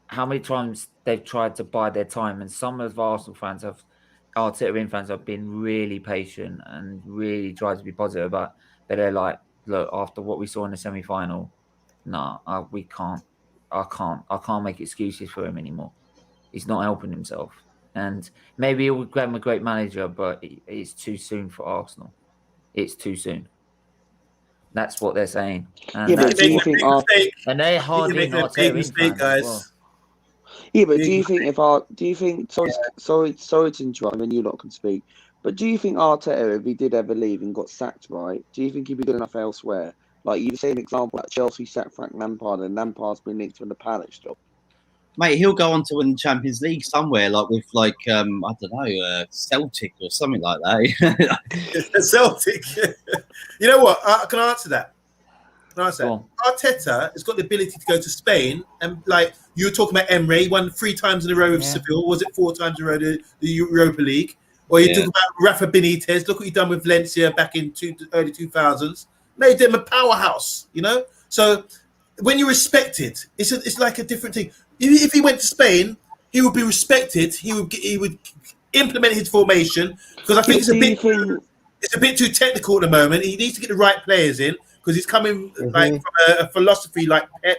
how many times they've tried to buy their time, and some of Arsenal fans have. Arteta fans have been really patient and really tried to be positive about, but they're like, look, after what we saw in the semi-final, we can't. I can't make excuses for him anymore. He's not helping himself, and maybe he would grab him a great manager, but it's too soon for Arsenal. It's too soon. That's what they're saying. And yeah, but do you think and they hardly not Arteta guys. Well. Yeah, but do you think sorry to interrupt, and you lot can speak, but do you think Arteta, if he did ever leave and got sacked, right, do you think he'd be good enough elsewhere? Like, you say an example like Chelsea sacked Frank Lampard, and Lampard's been linked to the Palace job. Mate, he'll go on to win the Champions League somewhere, like with I don't know, Celtic or something like that. Celtic. You know what? I can answer that. Arteta has got the ability to go to Spain, and like you were talking about Emre, he won 3 times in a row with Seville. Was it 4 times in a row the Europa League? Or you talk about Rafa Benitez. Look what he done with Valencia back in early 2000s. Made them a powerhouse, you know. So when you're respected, it's like a different thing. If he went to Spain, he would be respected. He would implement his formation, because I think it's a bit too technical at the moment. He needs to get the right players in, because he's coming like from a philosophy like Pep,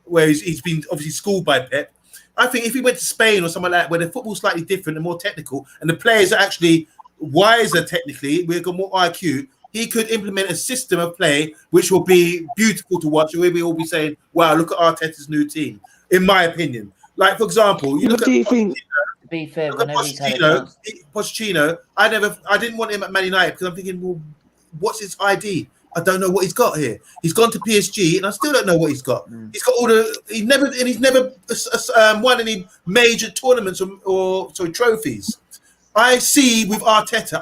where he's been obviously schooled by Pep. I think if he went to Spain or somewhere like that, where the football's slightly different and more technical, and the players are actually wiser technically, we've got more IQ, he could implement a system of play which will be beautiful to watch, where we all be saying, wow, look at Arteta's new team, in my opinion. Like, for example, you look at Pochettino. To be fair, Pochettino, I didn't want him at Man United, because I'm thinking, well, what's his ID? I don't know what he's got here. He's gone to PSG, and I still don't know what he's got. He's got he's never won any major tournaments or trophies. I see with Arteta,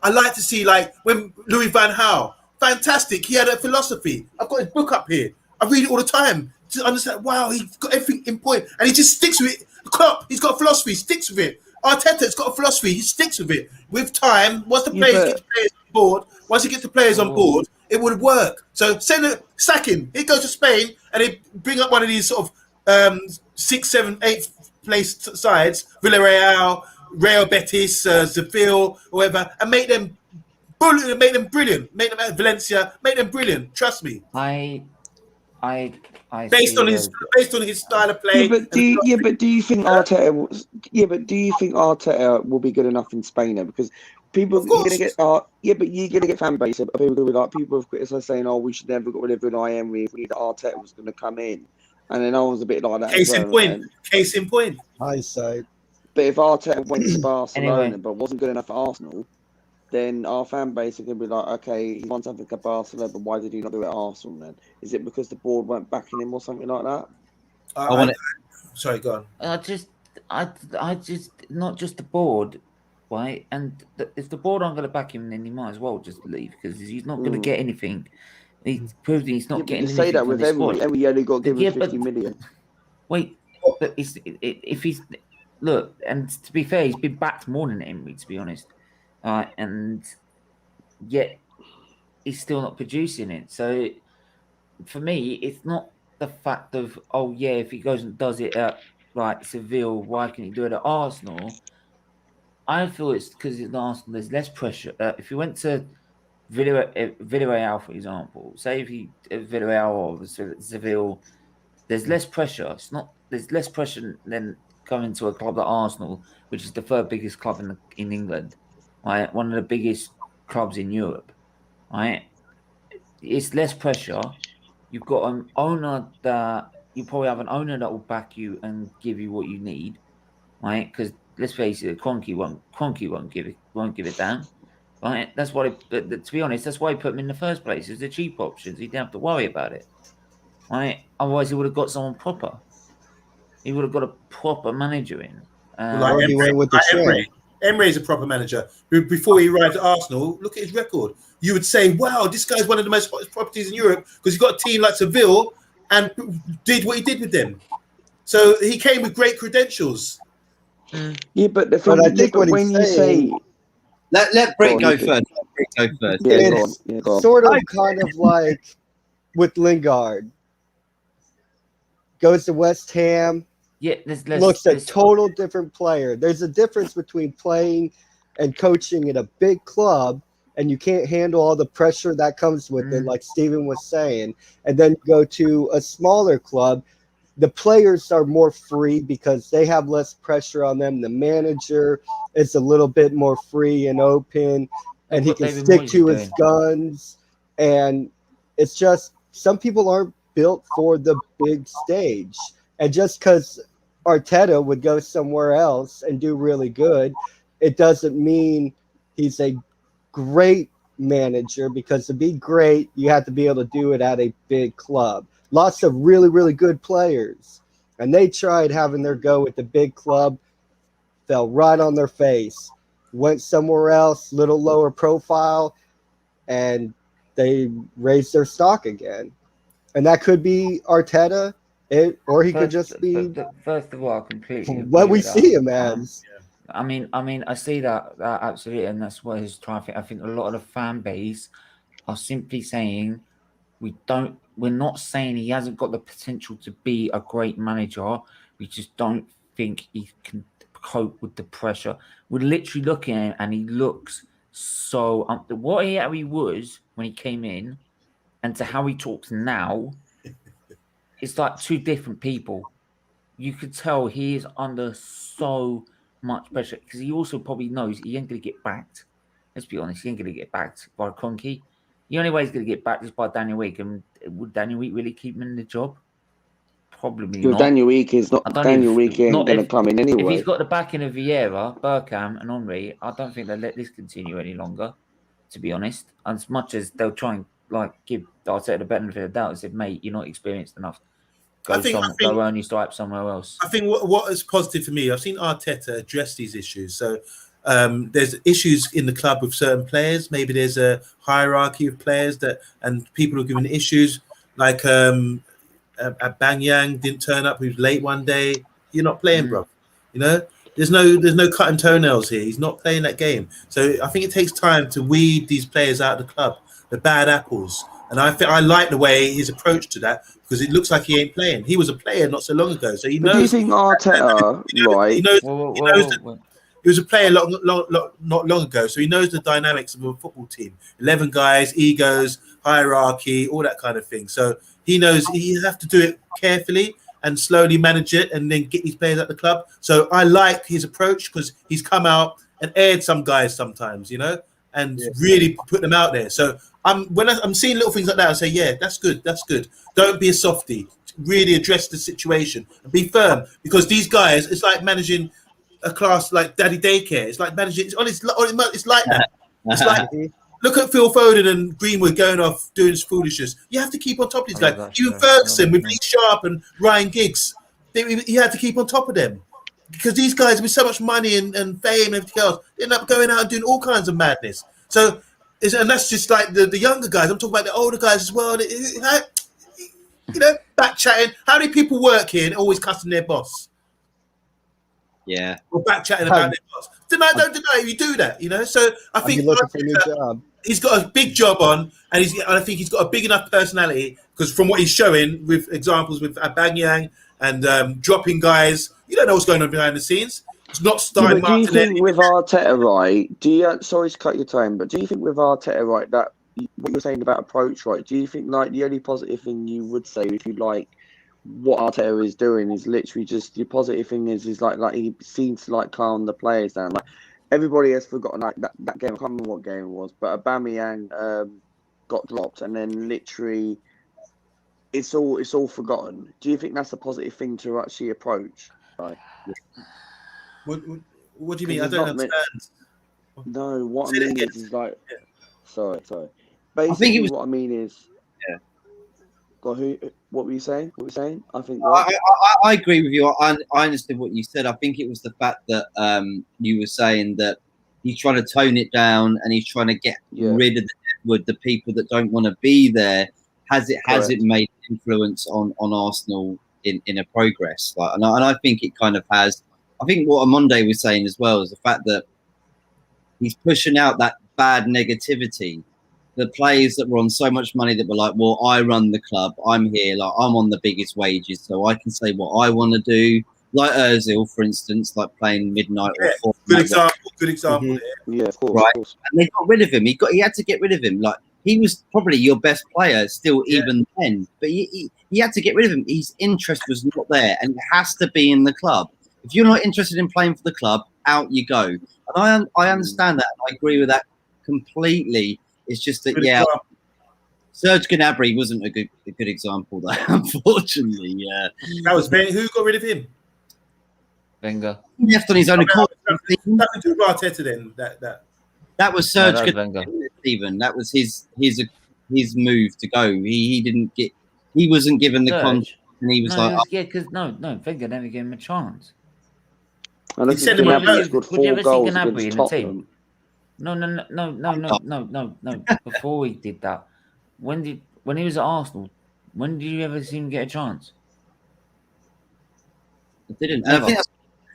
I like to see, like when Louis van Gaal, fantastic. He had a philosophy. I've got his book up here. I read it all the time to understand. Wow, he's got everything in point, and he just sticks with it. Klopp, he's got a philosophy, he sticks with it. Arteta's got a philosophy, he sticks with it. With time, once the players get the players on board, once he gets the players on board, it would work. So sack him. He'd go to Spain and he'd bring up one of these sort of 6, 7, 8th place sides, Villarreal, Real Betis, Seville, whatever, and make them brilliant. Make them Valencia, make them brilliant. Trust me. Based on his style of play. Do you think Arteta will be good enough in Spain though? Because people are gonna get you're gonna get fan base of people who like people have criticized saying, oh, we should never got rid of an IM. We need Arteta was gonna come in, and then I was a bit like that. Case in point. Hindsight. But if Arteta went to Barcelona but wasn't good enough for Arsenal, then our fan base are going to be like, okay, he won something at Barcelona, but why did he not do it at Arsenal then? Is it because the board weren't backing him or something like that? Sorry, go on. I just, not just the board, right? And if the board aren't going to back him, then he might as well just leave because he's not going to get anything. He's proved he's not getting anything. You say that with Emery. Emery only got given 50 million. Wait, but if he's look, and to be fair, he's been backed more than Emery, to be honest, and yet he's still not producing it. So for me, it's not the fact of if he goes and does it at like Seville, why can he do it at Arsenal? I feel it's because it's Arsenal. There's less pressure. If you went to Villarreal, for example, say if he Villarreal or Seville, there's less pressure. There's less pressure than coming to a club like Arsenal, which is the third biggest club in England, right? One of the biggest clubs in Europe, right? It's less pressure. You've got an owner that you probably have an owner that will back you and give you what you need, right? Because let's face it, Kroenke won't give it down, right? That's why, to be honest, that's why he put him in the first place. It's the cheap options. He didn't have to worry about it, right? Otherwise, he would have got someone proper. He would have got a proper manager in. Like Emery. Emery is a proper manager. Before he arrived at Arsenal, look at his record. You would say, wow, this guy's one of the most hottest properties in Europe because he's got a team like Seville and did what he did with them. So he came with great credentials. Yeah, but I think when you say... Let Britt go first. It's sort of kind of like with Lingard. Goes to West Ham. Yeah, looks a total different player. There's a difference between playing and coaching at a big club, and you can't handle all the pressure that comes with it, like Steven was saying, and then go to a smaller club. The players are more free because they have less pressure on them. The manager is a little bit more free and open, and he can stick to his guns. And it's just some people aren't built for the big stage. And just because Arteta would go somewhere else and do really good, it doesn't mean he's a great manager, because to be great, you have to be able to do it at a big club. Lots of really, really good players. And they tried having their go at the big club, fell right on their face, went somewhere else, little lower profile, and they raised their stock again. And that could be Arteta, or he could just be. First of all, completely. What we see him as. I mean, I see that absolutely, and that's what his traffic. I think a lot of the fan base are simply saying we're not saying he hasn't got the potential to be a great manager. We just don't think he can cope with the pressure. We're literally looking at him, and he looks so what he was when he came in, and to how he talks now, it's like two different people. You could tell he is under so much pressure because he also probably knows he ain't going to get backed. Let's be honest, he ain't going to get backed by Kroenke. The only way he's going to get backed is by Daniel Week. And would Daniel Week really keep him in the job? Probably not. Daniel Week is not. Daniel Week ain't going to come in anyway. If he's got the backing of Vieira, Bergkamp, and Henry, I don't think they'll let this continue any longer. To be honest, as much as they'll try and give Arteta the benefit of the doubt, and say, "Mate, you're not experienced enough. Go earn your stripes somewhere else." I think what is positive for me, I've seen Arteta address these issues. So there's issues in the club with certain players. Maybe there's a hierarchy of players and people are given issues. Like Banyang didn't turn up. He was late one day. You're not playing, bro. You know, there's no cutting toenails here. He's not playing that game. So I think it takes time to weed these players out of the club, the bad apples. And I like the way his approach to that, because it looks like he ain't playing. He was a player not so long ago, so he knows. Do you think Arteta, right? He knows he was a player not long ago, so he knows the dynamics of a football team. 11 guys, egos, hierarchy, all that kind of thing. So he knows he have to do it carefully and slowly manage it, and then get these players at the club. So I like his approach, because he's come out and aired some guys sometimes, you know, and really put them out there. So when I'm seeing little things like that, I say, yeah, that's good. Don't be a softie. Really address the situation and be firm, because these guys, it's like managing a class like Daddy Daycare. It's like managing. It's like that. It's like, look at Phil Foden and Greenwood going off doing foolishness. You have to keep on top of these guys. Even Ferguson with Lee Sharp and Ryan Giggs, you have to keep on top of them. Because these guys with so much money and fame and everything else, they end up going out and doing all kinds of madness. So, and that's just like the younger guys. I'm talking about the older guys as well. You know, back chatting. How many people work here and always cussing their boss? Yeah. Or back chatting about their boss. Don't deny you do that, you know. So I think looking for a new job. He's got a big job on, and I think he's got a big enough personality, because from what he's showing with examples with Aubameyang and dropping guys, you don't know what's going on behind the scenes. It's not starting. Do you think with Arteta, right? Sorry to cut your time, but do you think with Arteta, right, that what you're saying about approach, right? Do you think like the only positive thing you would say, if you like, what Arteta is doing is literally just the positive thing is like he seems to like calm the players down. Like everybody has forgotten like that game. I can't remember what game it was, but Aubameyang got dropped, and then literally it's all forgotten. Do you think that's a positive thing to actually approach? Right. What do you mean? I don't understand. No, what I mean is like, sorry. Basically, I think it was, what I mean is, yeah. What were you saying? I think I agree with you. I understood what you said. I think it was the fact that you were saying that he's trying to tone it down and he's trying to get rid of the people that don't want to be there. Has it made an influence on Arsenal in a progress? Like, and I think it kind of has. I think what Amonde was saying as well is the fact that he's pushing out that bad negativity. The players that were on so much money that were like, well, I run the club, I'm here, like I'm on the biggest wages, so I can say what I want to do. Like Ozil, for instance, like playing midnight or 4. Good example. Mm-hmm. Yeah, of course, right. Of course. And they got rid of him. He had to get rid of him. Like he was probably your best player still even then, but he had to get rid of him. His interest was not there, and it has to be in the club. If you're not interested in playing for the club, out you go. And I understand that. And I agree with that completely. It's just that, Serge Gnabry wasn't a good example, though. Unfortunately, that was who got rid of him? Wenger. He left on his own accord. Nothing to do with Arteta then. That was Serge Wenger. Stephen. That was his move to go. He wasn't given the contract, and he was because Wenger never gave him a chance. And He said Gnabry scored Would you 4 ever see goals Gnabry against in the Tottenham. team? No. Before we did that, when he was at Arsenal, when did you ever see him get a chance? I didn't. And I think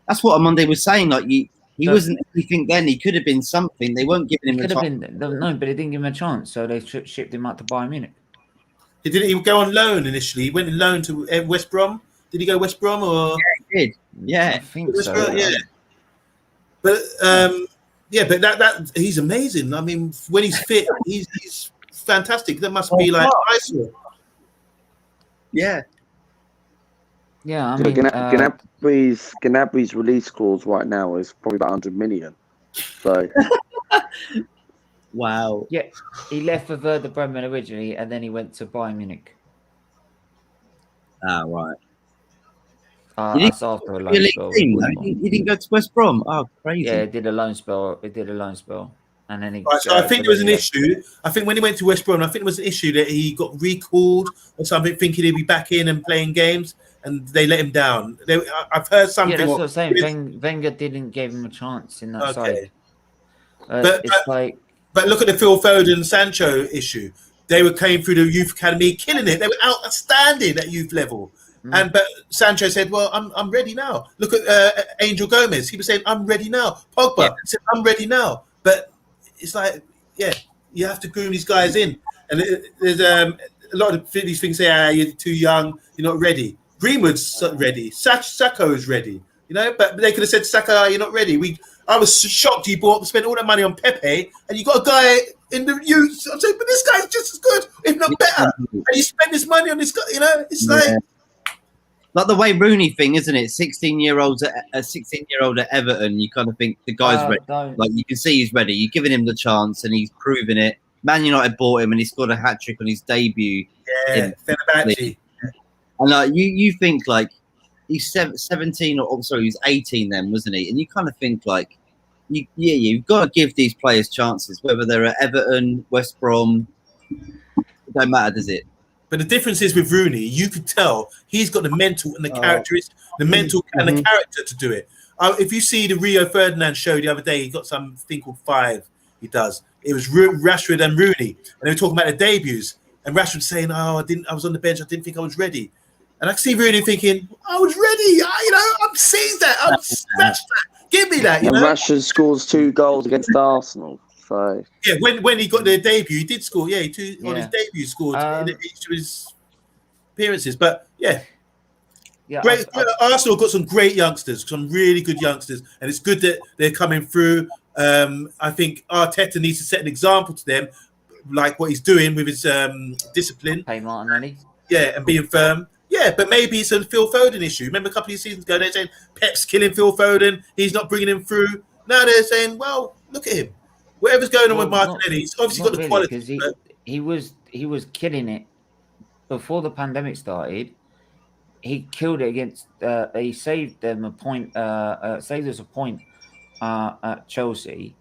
that's what Amonde was saying. Like he wasn't anything then. He could have been something. They weren't giving him a chance. No, but they didn't give him a chance, so they shipped him out to Bayern Munich. He didn't go on loan initially. He went on loan to West Brom. Did he go West Brom or? Yeah, he did. Yeah, I think West so. Brom, yeah. But but that he's amazing. I mean, when he's fit, he's fantastic. That must be like Iceland. Yeah. Yeah, I mean, Gnabry's release clause right now is probably about 100 million. So, wow. Yeah, he left for Werder Bremen originally, and then he went to Bayern Munich. Ah, right. That's after a loan spell. He didn't go to West Brom. Oh, crazy. Yeah, he did a loan spell. And then he. Right, so I think there was an issue. I think when he went to West Brom, I think there was an issue that he got recalled or something, thinking he'd be back in and playing games, and they let him down. I've heard something. Yeah, that's what I'm saying. Wenger didn't give him a chance in that side. But look at the Phil Foden Sancho issue. They came through the youth academy, killing it. They were outstanding at youth level. But Sancho said, "Well, I'm ready now." Look at Angel Gomez. He was saying, "I'm ready now." Pogba said, "I'm ready now." But it's like, you have to groom these guys in. And there's a lot of these things say, "You're too young. You're not ready." Greenwood's ready. Sacco is ready. You know, but they could have said, "Saka, you're not ready." I was shocked you spent all that money on Pepe, and you got a guy in the youth. I'm saying, but this guy's just as good, if not better. And you spend this money on this guy. You know, it's like the Wayne Rooney thing, isn't it? 16-year-old at Everton, you kind of think the guy's ready. Like you can see he's ready. You're giving him the chance, and he's proven it. Man United bought him, and he scored a hat trick on his debut. Yeah, Fenerbahce. And like you think like he's 17 or sorry, he was 18 then, wasn't he? And you kind of think like you've got to give these players chances, whether they're at Everton, West Brom. It don't matter, does it? But the difference is with Rooney, you could tell he's got the mental and the characteristics, the mental and the character to do it. If you see the Rio Ferdinand show the other day, he got something called 5. He does. It was Rashford and Rooney, and they were talking about the debuts. And Rashford saying, "Oh, I was on the bench. I didn't think I was ready." And I see Rooney thinking, "I was ready. I've seized that. I've snatched that. Give me that." And Rashford scores 2 goals against Arsenal. So yeah, when he got the debut, he did score. Yeah, on his debut scored in each of his appearances. But yeah, great. Arsenal got some great youngsters, some really good youngsters, and it's good that they're coming through. I think Arteta needs to set an example to them, like what he's doing with his discipline. Hey, Martinelli. Yeah, and being firm. Yeah, but maybe it's a Phil Foden issue. Remember a couple of seasons ago, they're saying Pep's killing Phil Foden. He's not bringing him through. Now they're saying, well, look at him. Whatever's going on with Martinelli, he's obviously got the quality. Because he was killing it before the pandemic started. He killed it against. He saved them a point. Saved us a point at Chelsea,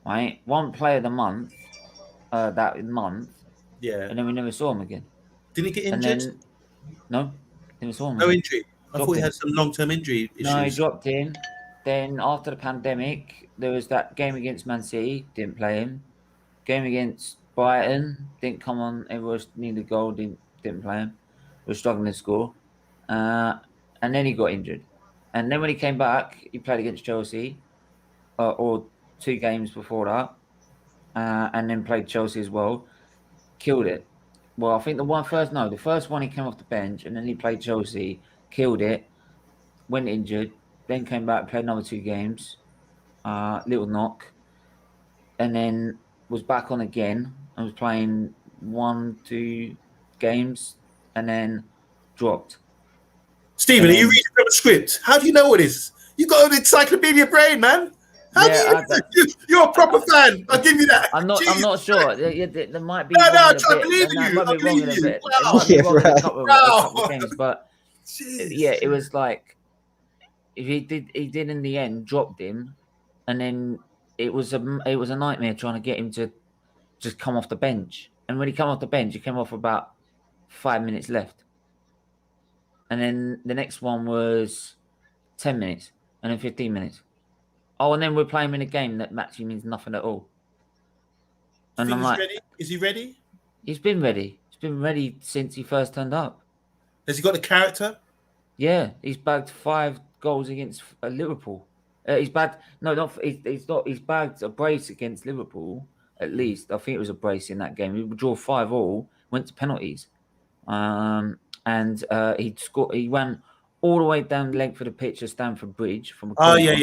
right? 1 player of the month. That month. Yeah. And then we never saw him again. Didn't he get injured? No, never saw him. No injury. I thought he had some long-term injury issues. No, he dropped in. Then after the pandemic, there was that game against Man City. Didn't play him. Game against Brighton, didn't come on. Everyone needed a goal. Didn't play him. Was struggling to score. And then he got injured. And then when he came back, he played against Chelsea, or 2 games before that, and then played Chelsea as well. Killed it. Well, I think the first one he came off the bench, and then he played Chelsea, killed it, went injured, then came back, played another 2 games, little knock, and then was back on again and was playing 1-2 games, and then dropped. Stephen, are you reading from a script? How do you know what it is? You got an encyclopedia brain, man. You're a proper fan. I'll give you that. I'm not sure. There might be. No, I believe you. It might be wrong in a bit. Wow. It might be wrong in a couple of games, but yeah, it was like if he did in the end dropped him, and then it was a nightmare trying to get him to just come off the bench. And when he came off the bench, he came off about 5 minutes left, and then the next one was 10 minutes, and then 15 minutes. Oh, and then we're playing him in a game that actually means nothing at all. And I'm like, ready? Is he ready? He's been ready. He's been ready since he first turned up. Has he got the character? Yeah, he's bagged 5 goals against Liverpool. He's bagged he's bagged a brace against Liverpool at least. I think it was a brace in that game. He would draw 5 all, went to penalties, and he scored. He ran all the way down the length of the pitch at Stamford Bridge from a corner.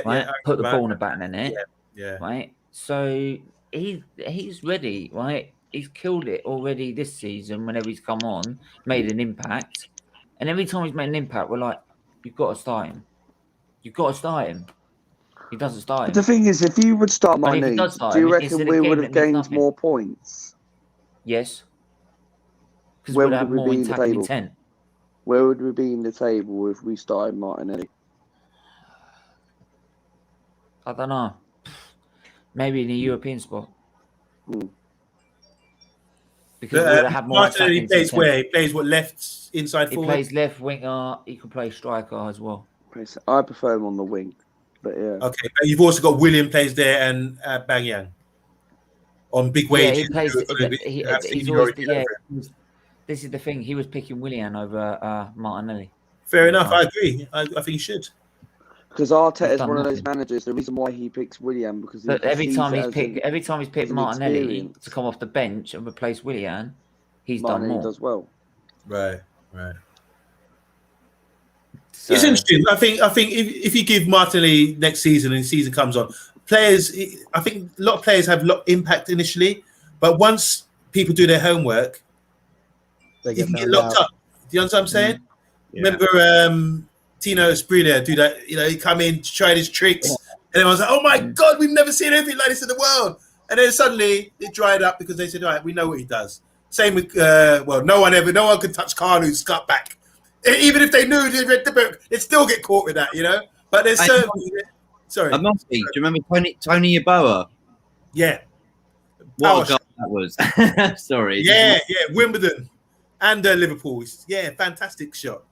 Right? Put the ball in the back of the net. Yeah. Right. So he's ready, right? He's killed it already this season. Whenever he's come on, made an impact, and every time he's made an impact, we're like, "You've got to start him. You've got to start him." He doesn't start him. But the thing is, if you would start my do you reckon we would have gained more points? Yes. Because we would have more attacking intent. Where would we be in the table if we started Martinelli? I don't know. Maybe in a European spot. Because we would have more Martinelli plays where? He plays what, left, inside forward? He plays left winger. He can play striker as well. I prefer him on the wing. But yeah. Okay, but you've also got William plays there and Bang Yang on big wages. Yeah, he plays. He's always this is the thing. He was picking Willian over Martinelli. Fair enough. I agree. I think he should. Because Arteta is one of those managers. The reason why he picks Willian because every time he's picked Martinelli to come off the bench and replace Willian, he's done more. Does well. Right. So, it's interesting. I think if you give Martinelli next season and the season comes on, players. I think a lot of players have a lot of impact initially, but once people do their homework, you can get locked up. Do you understand what I'm saying? Yeah. Remember Tino Esprilla do that? You know, he come in, tried his tricks, and everyone's like, "Oh my God, we've never seen anything like this in the world." And then suddenly it dried up because they said, "All right, we know what he does." Same with no one could touch Carlu's cut back. Even if they knew they read the book, they'd still get caught with that, you know. But there's certain. Sorry. I must be. Do you remember Tony Yeboah? Yeah. What Power a goal that was. Sorry. Yeah, Wimbledon and Liverpool. Yeah, fantastic shot.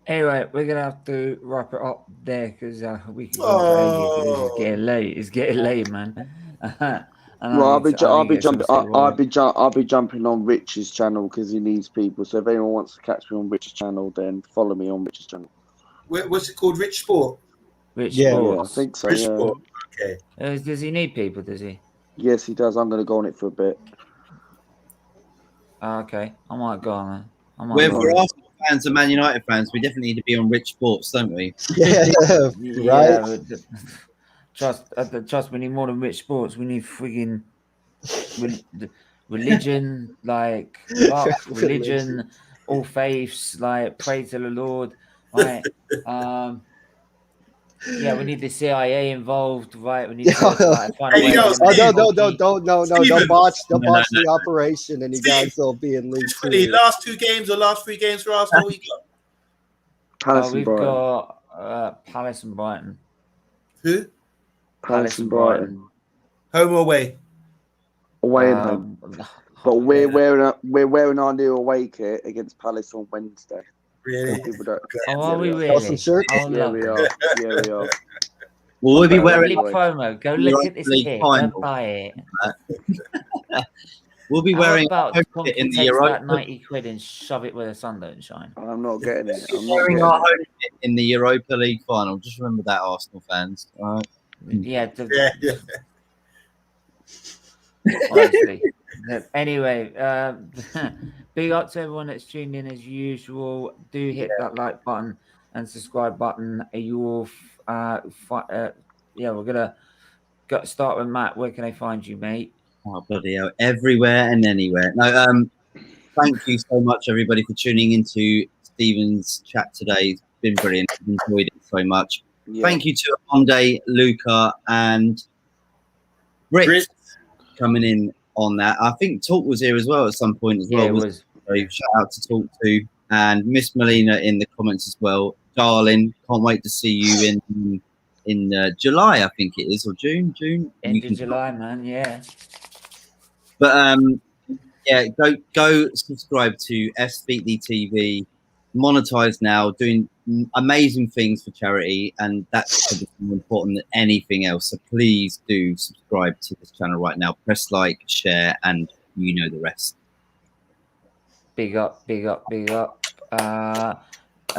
Anyway, we're gonna have to wrap it up there because we can go for ages. It's getting late. It's getting late, man. Well, I'll be jumping on Rich's channel because he needs people. So if anyone wants to catch me on Rich's channel, then follow me on Rich's channel. What's it called? Rich Sport. Rich Yeah, Sports. I think so. Rich Yeah. Sport. Okay. Does he need people? Does he? Yes, he does. I'm going to go on it for a bit. Okay, I might go on there. We're Arsenal fans and Man United fans. We definitely need to be on Rich Sports, don't we? Yeah, right. Trust. We need more than Rich Sports. We need frigging religion, like religion, all faiths, like pray to the Lord, right? Yeah, we need the CIA involved, right? We need to find a way. Don't botch the operation, and you guys will be in league. The last 2 games or last 3 games for Arsenal, we got Palace and we've Brighton. got Palace and Brighton. Who? Palace and Brighton. Home or away? Away and home. But we're wearing our new away kit against Palace on Wednesday. Really? People don't. Oh, are we really? Awesome shirt. Oh, Yeah, we are. Yeah, we are. Well, we'll be wearing Lovely promo. Go look at this kit. Go buy it. We'll be How wearing about in the take Europa. that 90 quid and shove it where the sun don't shine. I'm not getting it. I'm not Wearing getting our it. home kit in the Europa League final. Just remember that, Arsenal fans. All right. Yeah. Yeah. Honestly. Anyway, big up to everyone that's tuned in as usual. Do hit that like button and subscribe button. We're gonna start with Matt. Where can I find you, mate? Oh, bloody hell. Everywhere and anywhere. No, thank you so much, everybody, for tuning into Stephen's chat today. It's been brilliant. I've enjoyed it so much. Yeah. Thank you to Monday, Luca, and Brit coming in on that. I think Talk was here as well at some point as well. Yeah, it was. So shout out to Talk to and Miss Melina in the comments as well. Darling, can't wait to see you in July, I think it is, or June. End of July, man. Yeah. But yeah, go subscribe to SFeatleyTV. Monetize now, doing amazing things for charity, and that's more important than anything else. So please do subscribe to this channel right now. Press like, share, and you know the rest. Big up.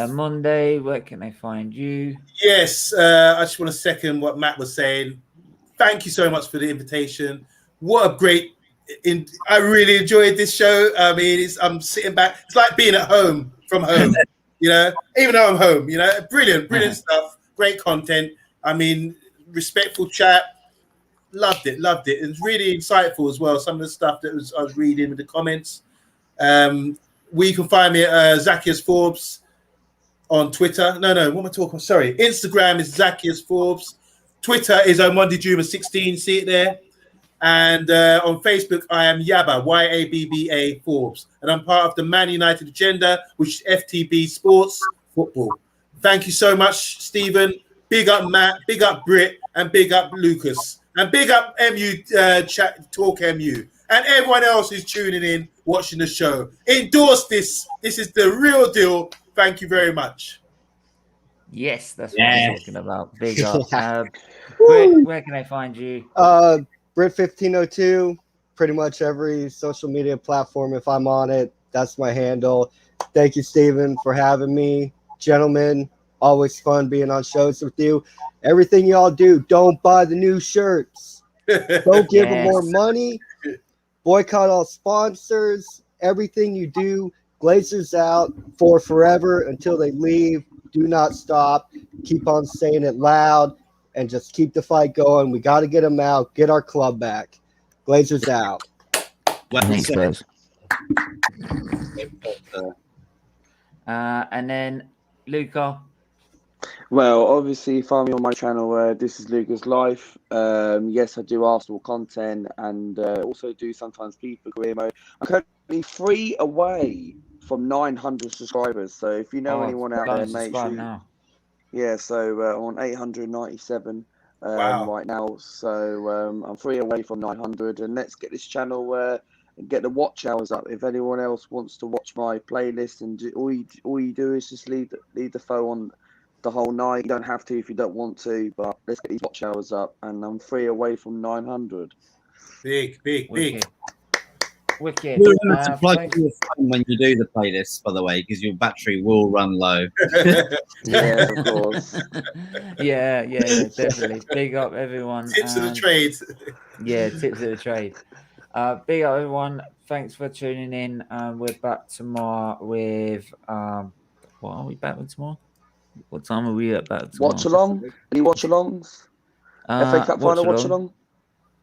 Monday, where can I find you? Yes, I just want to second what Matt was saying. Thank you so much for the invitation. What a great I really enjoyed this show. I mean, I'm sitting back. It's like being at home from home, you know, even though I'm home, you know, brilliant stuff. Great content. I mean, respectful chat. Loved it. It's really insightful as well. Some of the stuff that I was reading with the comments. You can find me at Zacchaeus Forbes on Twitter. No, what am I talking? Sorry. Instagram is Zacchaeus Forbes. Twitter is Omondijuma16. See it there. And on Facebook, I am Yabba, YABBA Forbes. And I'm part of the Man United Agenda, which is FTB Sports Football. Thank you so much, Stephen. Big up Matt, big up Britt, and big up Lucas. And big up MU Chat Talk MU. And everyone else who's tuning in, watching the show. Endorse this. This is the real deal. Thank you very much. Yes, that's what I'm talking about. Big up. Britt, where can I find you? Brit1502, pretty much every social media platform. If I'm on it, that's my handle. Thank you, Stephen, for having me. Gentlemen, always fun being on shows with you. Everything y'all do, don't buy the new shirts. Don't give them more money. Boycott all sponsors. Everything you do, Glazers out for forever until they leave. Do not stop. Keep on saying it loud. And just keep the fight going. We got to get them out. Get our club back. Glazers out. Thanks, guys. And then Luca. Well, obviously, find me on my channel. This is Lucas Life. Yes, I do Arsenal content and also do sometimes FIFA career mode. I'm currently 3 away from 900 subscribers. So if you know anyone out there, make sure. Yeah, so on 897 Wow. right now. So I'm 3 away from 900, and let's get this channel and get the watch hours up. If anyone else wants to watch my playlist, and all you do is just leave the phone on the whole night. You don't have to if you don't want to, but let's get these watch hours up, and I'm 3 away from 900. Big. Wicked. Remember to plug in your phone when you do the playlist, by the way, because your battery will run low. Yeah, of course. yeah, definitely. Big up everyone. Tips of the trade. Yeah, tips of the trade. Big up everyone. Thanks for tuning in. We're back tomorrow with what are we back with tomorrow? What time are we at back tomorrow? Watch along? Any watch alongs? FA Cup final watch along?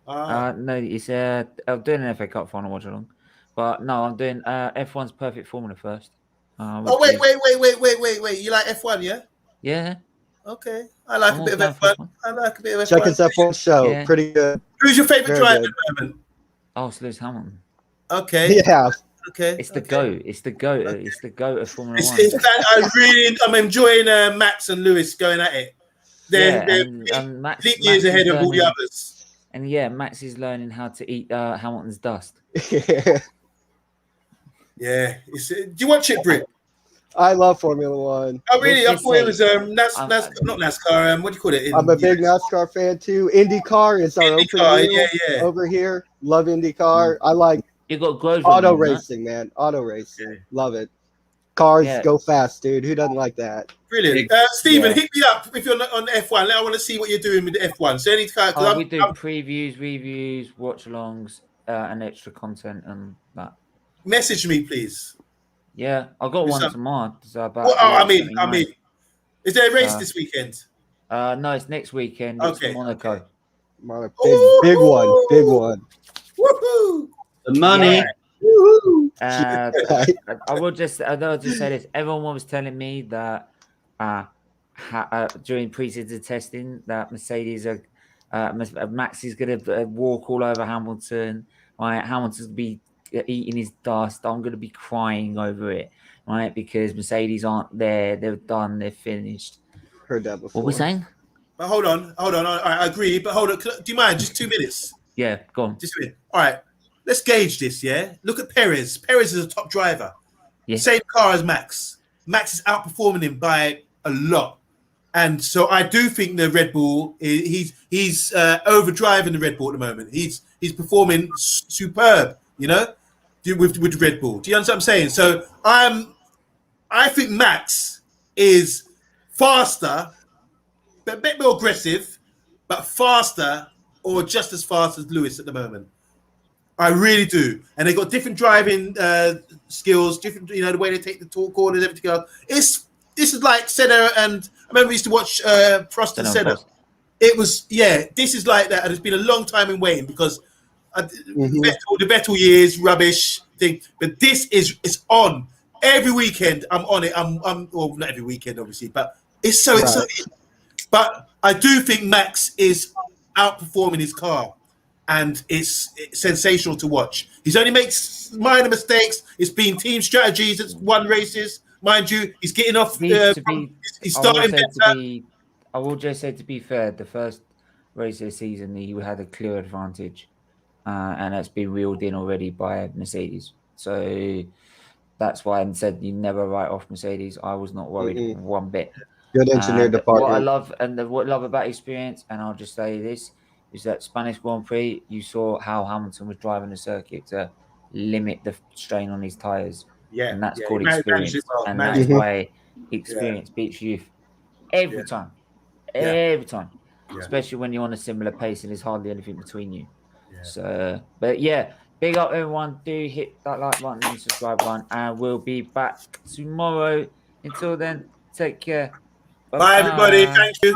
No, it's I'm doing an FA Cup final watch along, but no, I'm doing F1's Perfect Formula first. Oh wait! You like F1, yeah? Yeah. Okay, I like a bit of F1. I like a bit of F1. Check his F1 show. Yeah. Pretty good. Who's your favorite Very driver good. at the moment? Oh, it's Lewis Hamilton. Okay. Yeah. Okay. It's the GOAT. It's the GOAT. It's the GOAT of Formula One. I'm enjoying Max and Lewis going at it. They're Max, leap years ahead of all the others. And yeah, Max is learning how to eat Hamilton's dust. Yeah. Do you watch it, Britt? I love Formula One. Oh, really? I thought it was NASCAR, not NASCAR. What do you call it? I'm a big NASCAR fan too. IndyCar is our open wheel over here. Love IndyCar. I like you got Grosjean auto racing, man. Auto racing. Love it. Cars go fast, dude. Who doesn't like that? Brilliant. Steven, hit me up if you're not on F1. I want to see what you're doing with the F1. So anytime, we do previews, reviews, watch-alongs, and extra content and that. Message me, please. Yeah, I got one tomorrow. So I mean, is there a race this weekend? No, it's next weekend. It's Monaco. Big one. Woohoo! The money. Yeah. I will just say this. Everyone was telling me that during pre-season testing that Mercedes Max is going to walk all over Hamilton. Right, Hamilton's going to be eating his dust. I'm going to be crying over it, right? Because Mercedes aren't there. They're done. They're finished. Heard that before. What we saying? But hold on. I agree. But hold on. Do you mind? Just 2 minutes. Yeah, go on. Just a minute. All right. Let's gauge this, yeah? Look at Perez. Perez is a top driver. Yeah. Same car as Max. Max is outperforming him by a lot. And so I do think the Red Bull, he's overdriving the Red Bull at the moment. He's performing superb, you know, with the Red Bull. Do you understand what I'm saying? So I think Max is faster, but a bit more aggressive, but faster or just as fast as Lewis at the moment. I really do. And they got different driving skills, different, you know, the way they take the torque corners, everything else. This is like Senna, and I remember we used to watch Prost and Senna. It was, this is like that. And it's been a long time in waiting because the Vettel years, rubbish thing. But this it's on. Every weekend I'm on it. I'm well, not every weekend, obviously, but it's so exciting. But I do think Max is outperforming his car. And it's sensational to watch. He's only makes minor mistakes. It's been team strategies. It's won races, mind you. He's getting off. He's starting better. I will just say, to be fair, the first race of the season, he had a clear advantage, and that's been reeled in already by Mercedes. So that's why I said you never write off Mercedes. I was not worried one bit. Good engineer department. What I love what I love about experience, and I'll just say this, is that Spanish Grand Prix, you saw how Hamilton was driving the circuit to limit the strain on his tyres. Yeah. And that's called experience. And that's why experience beats youth every time. Every time. Yeah. Especially when you're on a similar pace and there's hardly anything between you. Yeah. So, but big up everyone. Do hit that like button and subscribe button. And we'll be back tomorrow. Until then, take care. Bye everybody. Thank you.